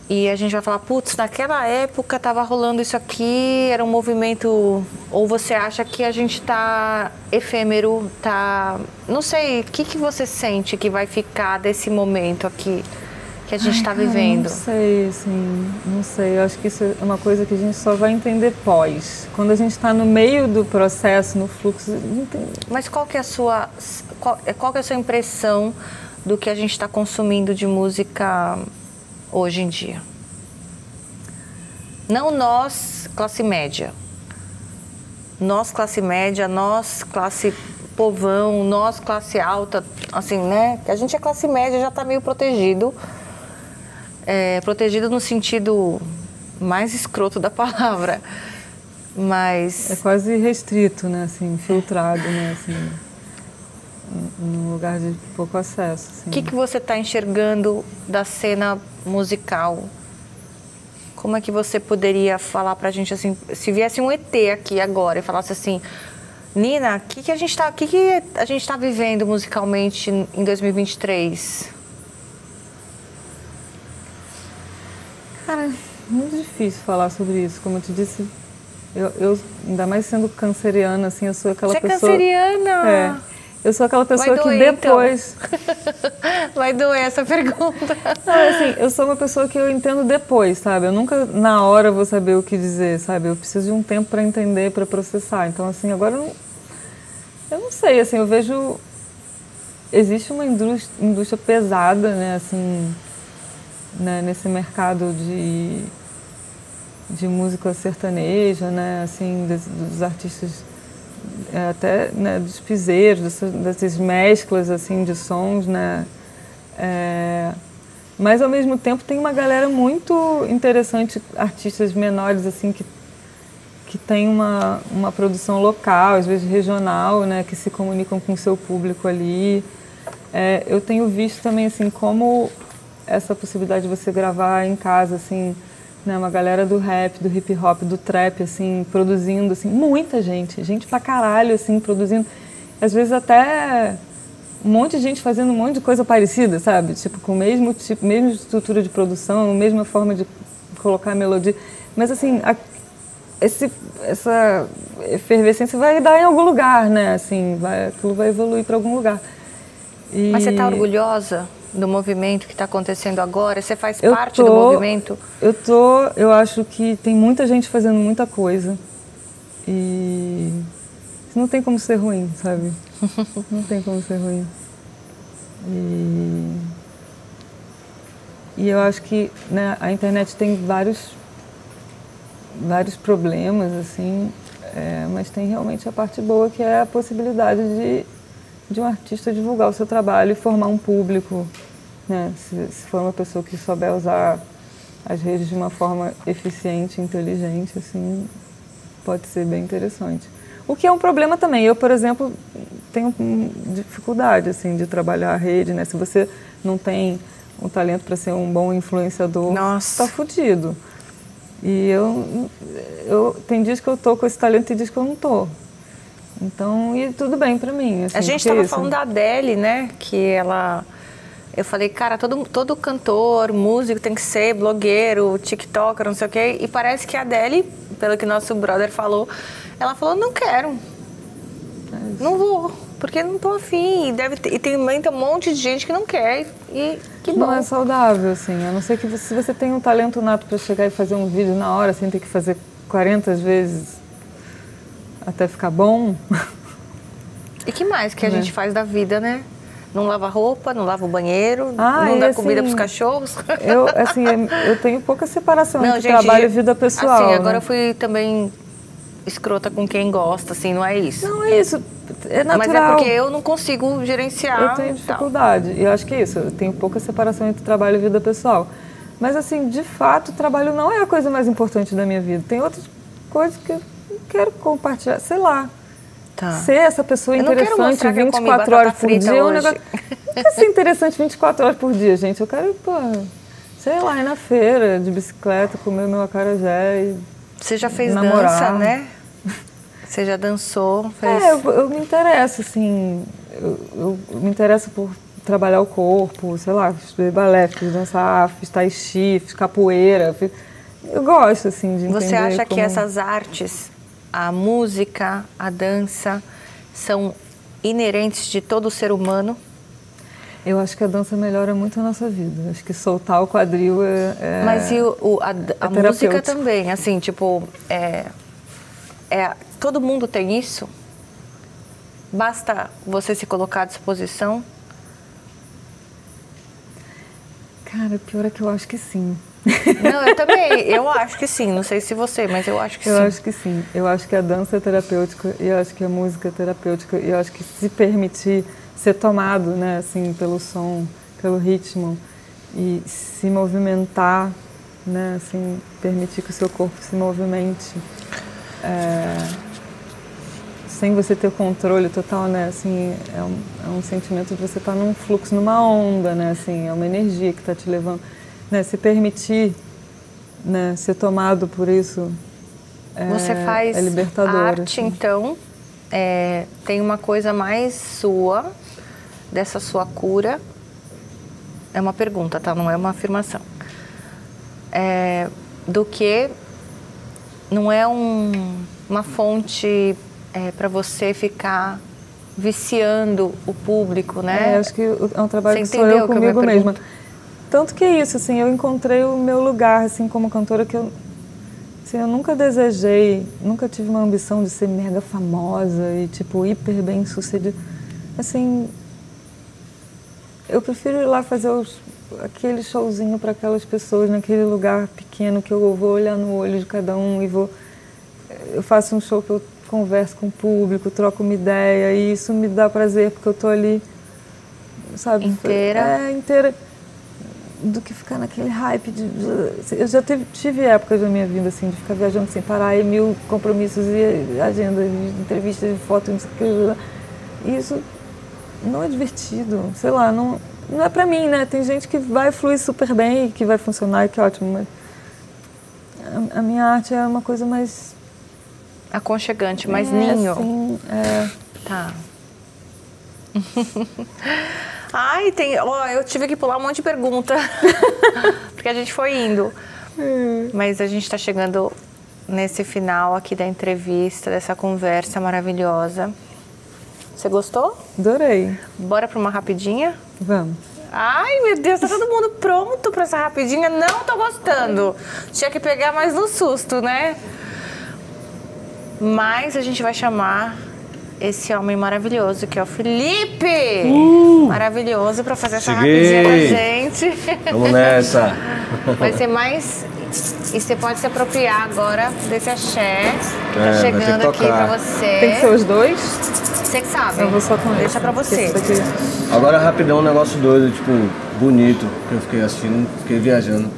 E a gente vai falar, putz, naquela época tava rolando isso aqui, era um movimento... Ou você acha que a gente tá efêmero, tá... Não sei, o que você sente que vai ficar desse momento aqui que a gente está vivendo? Não sei, assim, não sei. Eu acho que isso é uma coisa que a gente só vai entender pós. Quando a gente está no meio do processo, no fluxo... Mas qual que é a sua impressão do que a gente está consumindo de música hoje em dia? Não nós, classe média. Nós, classe média, nós, classe povão, nós, classe alta, assim, né? A gente é classe média, já está meio protegido. Protegido no sentido mais escroto da palavra, mas... É quase restrito, né, assim, filtrado, né, assim, num lugar de pouco acesso. O que você está enxergando da cena musical? Como é que você poderia falar pra gente assim, se viesse um ET aqui agora e falasse assim, Nina, o que a gente tá vivendo musicalmente em 2023? Cara, muito difícil falar sobre isso. Como eu te disse, eu ainda mais sendo canceriana, assim, eu sou aquela pessoa... Você é canceriana? É. Eu sou aquela pessoa doer, que depois... Então. Vai doer essa pergunta. Não, assim, eu sou uma pessoa que eu entendo depois, sabe? Eu nunca, na hora, vou saber o que dizer, sabe? Eu preciso de um tempo para entender, para processar. Então, assim, agora eu não sei, assim, eu vejo... Existe uma indústria pesada, né, assim, né, nesse mercado de música sertaneja, né, assim, dos artistas... até, né, dos piseiros, dessas mesclas assim de sons, né? Mas ao mesmo tempo tem uma galera muito interessante, artistas menores assim que tem uma produção local, às vezes regional, né, que se comunicam com o seu público ali. Eu tenho visto também assim como essa possibilidade de você gravar em casa, assim, né, uma galera do rap, do hip hop, do trap, assim, produzindo, assim, muita gente pra caralho, assim, produzindo, às vezes até um monte de gente fazendo um monte de coisa parecida, sabe, tipo, com o mesmo tipo, mesma estrutura de produção, mesma forma de colocar a melodia, mas assim, essa efervescência vai dar em algum lugar, né, assim, aquilo vai evoluir para algum lugar. Mas você tá orgulhosa do movimento que está acontecendo agora? Você faz parte do movimento? Eu acho que tem muita gente fazendo muita coisa e isso não tem como ser ruim, sabe? Não tem como ser ruim. E eu acho que, né, a internet tem vários problemas, assim, mas tem realmente a parte boa, que é a possibilidade de um artista divulgar o seu trabalho e formar um público, né? Se for uma pessoa que souber usar as redes de uma forma eficiente, inteligente, assim, pode ser bem interessante. O que é um problema também. Eu, por exemplo, tenho dificuldade assim, de trabalhar a rede, né? Se você não tem um talento para ser um bom influenciador, nossa, tá fudido. E eu tem dias que eu tô com esse talento e dias que eu não tô. Então, e tudo bem pra mim. Assim, a gente estava falando da Adele, né? Que ela... Eu falei, cara, todo cantor, músico tem que ser blogueiro, tiktoker, não sei o quê. E parece que a Adele, pelo que nosso brother falou, ela falou, não quero. Não vou, porque não tô afim. E tem um monte de gente que não quer. E que bom. Não é saudável, assim. A não ser que se você tem um talento nato pra chegar e fazer um vídeo na hora, sem ter que fazer 40 vezes até ficar bom. E que mais que a gente faz da vida, né? Não lava roupa, não lava o banheiro, não dá comida para os cachorros. Eu tenho pouca separação entre trabalho e vida pessoal. Assim, agora eu fui também escrota com quem gosta, assim, não é isso. Não é isso, é natural. Mas é porque eu não consigo gerenciar. Eu tenho dificuldade, e eu acho que é isso, eu tenho pouca separação entre trabalho e vida pessoal. Mas assim, de fato, o trabalho não é a coisa mais importante da minha vida. Tem outras coisas que eu quero compartilhar, sei lá. Tá. Ser essa pessoa interessante 24 horas por dia é um negócio. Não quero ser interessante 24 horas por dia, gente. Eu quero, pô, sei lá, ir na feira de bicicleta, comer meu acarajé e você já fez namorar. Dança, né? Você já dançou? Fez... eu me interesso, assim. Eu me interesso por trabalhar o corpo, sei lá, estudei balé, fiz dança, fiz tai chi, fiz capoeira. Eu gosto, assim, de entender. Você acha como... que essas artes, a música, a dança, são inerentes de todo ser humano? Eu acho que a dança melhora muito a nossa vida. Acho que soltar o quadril é Mas e a música também, assim, tipo, todo mundo tem isso? Basta você se colocar à disposição? Cara, pior é que eu acho que sim. Não, eu também, eu acho que sim, não sei se você, mas eu acho que sim. Eu acho que sim, eu acho que a dança é terapêutica e eu acho que a música é terapêutica e eu acho que se permitir ser tomado, né, assim, pelo som, pelo ritmo e se movimentar, né, assim, permitir que o seu corpo se movimente sem você ter o controle total, né, assim, é um sentimento de você estar num fluxo, numa onda, né, assim, é uma energia que está te levando. Né, se permitir né, ser tomado por isso Você faz é libertador. arte, assim. então, tem uma coisa mais sua, dessa sua cura. É uma pergunta, tá? Não é uma afirmação. Do que não é uma fonte para você ficar viciando o público, né? Acho que é um trabalho Você que sou eu entendeu que comigo eu me mesma. pergunto? Tanto que é isso, assim, eu encontrei o meu lugar, assim, como cantora, que eu nunca desejei, nunca tive uma ambição de ser mega famosa e, tipo, hiper bem sucedida. Assim, eu prefiro ir lá fazer aquele showzinho para aquelas pessoas, naquele lugar pequeno, que eu vou olhar no olho de cada um e eu faço um show que eu converso com o público, troco uma ideia, e isso me dá prazer, porque eu tô ali, sabe? Inteira. Inteira. Do que ficar naquele hype eu já tive épocas da minha vida, assim, de ficar viajando sem parar, e 1000 compromissos e agendas, entrevistas, fotos, não sei o que. E isso não é divertido, sei lá, não é pra mim, né? Tem gente que vai fluir super bem e que vai funcionar e que é ótimo, mas a minha arte é uma coisa mais... aconchegante, mais ninho. Assim, Tá. Ai, eu tive que pular um monte de pergunta, porque a gente foi indo. Mas a gente está chegando nesse final aqui da entrevista, dessa conversa maravilhosa. Você gostou? Adorei. Bora para uma rapidinha? Vamos. Ai, meu Deus, tá todo mundo pronto para essa rapidinha? Não tô gostando. Tinha que pegar mais no susto, né? Mas a gente vai chamar esse homem maravilhoso, que é o Felipe! Maravilhoso, para fazer essa rapidinha com a gente. Vamos nessa! Vai ser mais... E você pode se apropriar agora desse axé. Tá vai ter que chegando aqui tocar. pra você. Tem que ser os dois? Você que sabe. Eu vou só com Deixa pra você. esse daqui. Agora rapidão, um negócio doido, tipo, bonito, que eu fiquei assistindo, fiquei viajando.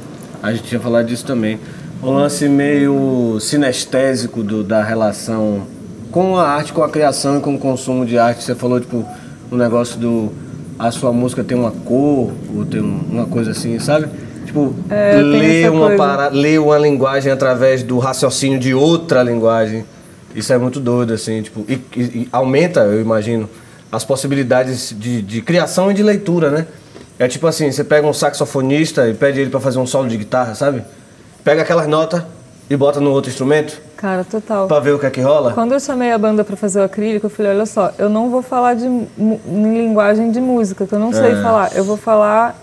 A gente tinha falado disso também. Um lance meio sinestésico da relação com a arte, com a criação e com o consumo de arte. Você falou, tipo, um negócio a sua música tem uma cor, ou tem uma coisa assim, sabe? Tipo, ler uma linguagem através do raciocínio de outra linguagem. Isso é muito doido, assim, tipo, e aumenta, eu imagino, as possibilidades de criação e de leitura, né? É tipo assim, você pega um saxofonista e pede ele pra fazer um solo de guitarra, sabe? Pega aquelas notas e bota no outro instrumento. Cara, total. Pra ver o que é que rola. Quando eu chamei a banda pra fazer o acrílico, eu falei, olha só, eu não vou falar em linguagem de música, que eu não sei falar. Eu vou falar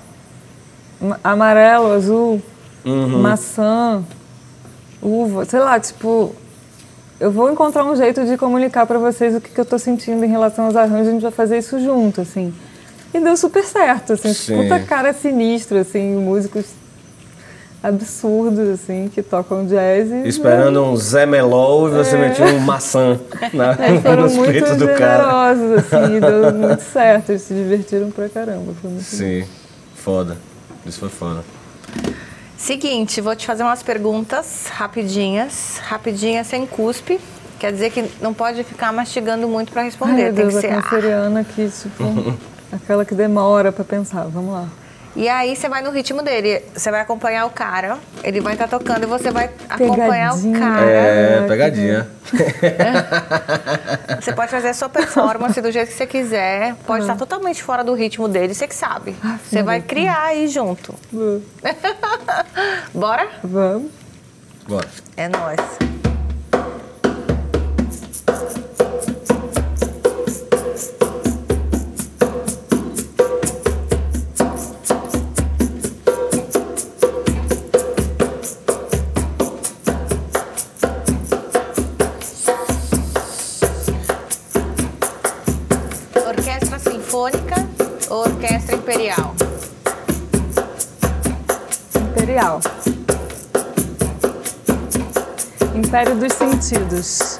amarelo, azul, maçã, uva, sei lá, tipo... Eu vou encontrar um jeito de comunicar pra vocês o que eu tô sentindo em relação aos arranjos, a gente vai fazer isso junto, assim. E deu super certo, assim, Sim. puta cara sinistro, assim, músicos absurdos, assim, que tocam jazz. Esperando um Zé Melol e você metiu um maçã foram nos muito peitos do cara. generosos, assim, e deu muito certo, eles se divertiram pra caramba, foi muito bom. Sim, foda. Isso foi foda. Seguinte, vou te fazer umas perguntas rapidinhas sem cuspe. Quer dizer que não pode ficar mastigando muito para responder. Ai, meu tem Deus, que ser... a canceriana que, tipo, aquela que demora pra pensar. Vamos lá. E aí você vai no ritmo dele. Você vai acompanhar o cara, ele vai estar tocando e você vai acompanhar o cara. Pegadinha. Você pode fazer a sua performance do jeito que você quiser. Pode estar totalmente fora do ritmo dele, você que sabe. Você vai criar aí junto. Bora? Vamos. Bora. É nóis. Orquestra sinfônica ou orquestra imperial? Imperial. Império dos Sentidos.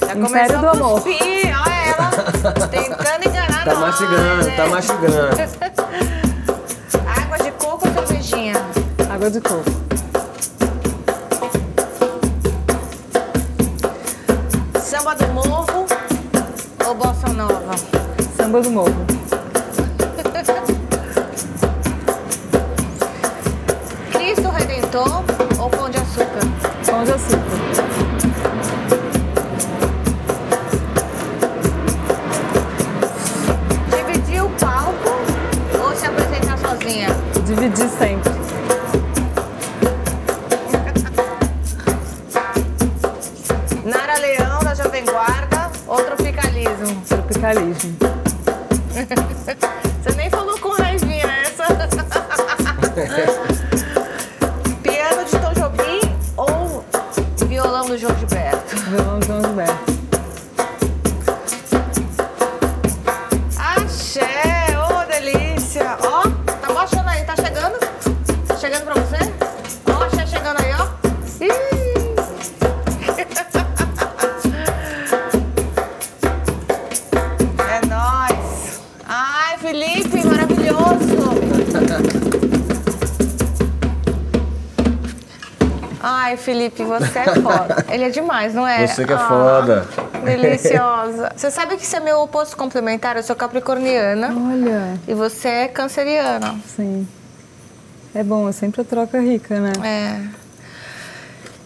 Já Império começou do a Amor. cuspir, olha ela tentando enganar Tá nós, mastigando, né? tá mastigando. Água de coco ou cervejinha? Água de coco. Samba do morro ou bossa nova? Samba do Morro. Cristo Redentor Gostou? Ou pão de açúcar? Pão de açúcar. Dividir o palco ou se apresentar sozinha? Dividir sempre. Nara Leão, da Jovem Guarda, ou tropicalismo? Tropicalismo. Você nem falou com raivinha essa. Piano de Tom Jobim ou violão do João Gilberto? Violão do João Gilberto. Axé, ô delícia. Ó, tá baixando aí, tá chegando? Tá chegando pra você? Ó, axé chegando aí, ó. Ih. É nóis. Ai, Felipe, maravilhoso. Ai, Felipe, você é foda. Ele é demais, não é? Você que é foda. Deliciosa. Você sabe que você é meu oposto complementar? Eu sou capricorniana. Olha, E você é canceriana. sim. É bom, é sempre a troca rica, né? É.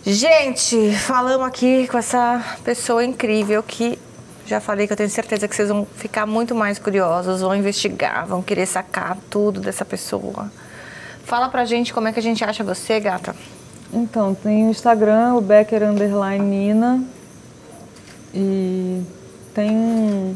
Gente, falamos aqui com essa pessoa incrível que já falei que eu tenho certeza que vocês vão ficar muito mais curiosos, vão investigar, vão querer sacar tudo dessa pessoa. Fala pra gente como é que a gente acha você, gata. Então, tem o Instagram, o Becker_Nina. E tem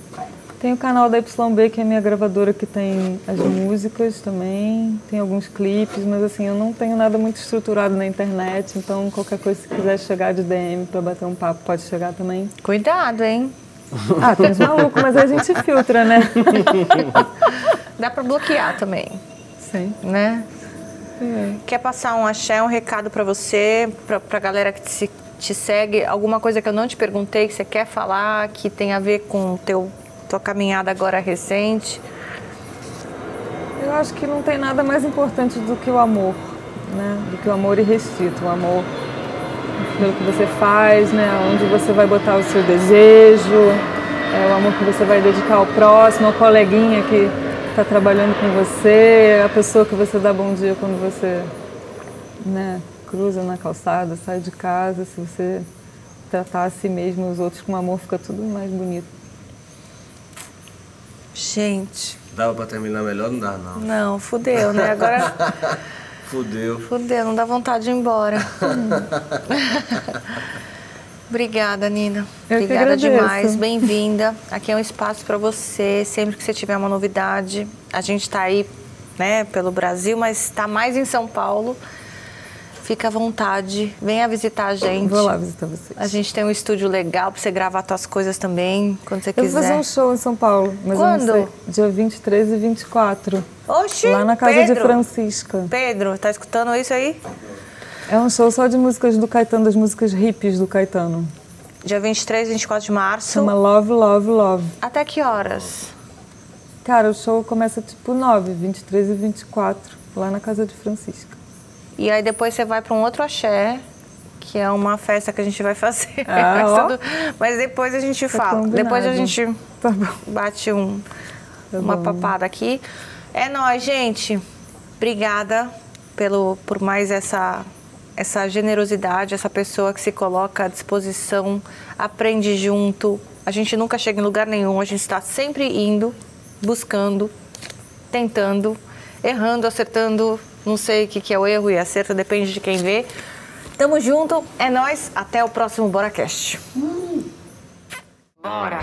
o canal da YB, que é a minha gravadora, que tem as músicas também. Tem alguns clipes, mas assim, eu não tenho nada muito estruturado na internet. Então, qualquer coisa, se quiser chegar de DM pra bater um papo, pode chegar também. Cuidado, hein? Ah, tem uns malucos, mas a gente filtra, né? Dá pra bloquear também, Sim. né? É. Quer passar um axé, um recado pra você, pra galera que te segue? Alguma coisa que eu não te perguntei, que você quer falar, que tem a ver com tua caminhada agora recente? Eu acho que não tem nada mais importante do que o amor, né? Do que o amor irrestrito, o amor pelo que você faz, né? Onde você vai botar o seu desejo, o amor que você vai dedicar ao próximo, ao coleguinha que está trabalhando com você, a pessoa que você dá bom dia quando você, né, cruza na calçada, sai de casa. Se você tratar a si mesmo e os outros com amor, fica tudo mais bonito. Gente. Dava pra terminar melhor? Não dá, não. Não, fudeu, né? Agora... Fudeu. Fudeu, não dá vontade de ir embora. Obrigada, Nina. Eu Obrigada que agradeço. demais. Bem-vinda. Aqui é um espaço para você. Sempre que você tiver uma novidade, a gente está aí, né, pelo Brasil, mas está mais em São Paulo. Fica à vontade. Venha visitar a gente. Vou lá visitar vocês. A gente tem um estúdio legal para você gravar suas coisas também, quando você Eu vou quiser. fazer um show em São Paulo, mas Quando? eu não sei. Dia 23 e 24. Oxi, Lá na casa Pedro. de Francisca. Pedro, tá escutando isso aí? É um show só de músicas do Caetano, das músicas hippies do Caetano. Dia 23 e 24 de março. Chama Love, Love, Love. Até que horas? Cara, o show começa tipo 9, 23 e 24, lá na casa de Francisca. E aí depois você vai para um outro axé, que é uma festa que a gente vai fazer. Ah, ó. Mas depois a gente fala. combinado. Depois a gente Tá bom. bate Tá uma bom. papada aqui. É nóis, gente. Obrigada por mais essa generosidade, essa pessoa que se coloca à disposição, aprende junto. A gente nunca chega em lugar nenhum, a gente está sempre indo, buscando, tentando, errando, acertando. Não sei o que é o erro e acerto, depende de quem vê. Tamo junto, é nóis, até o próximo BoraCast. Bora!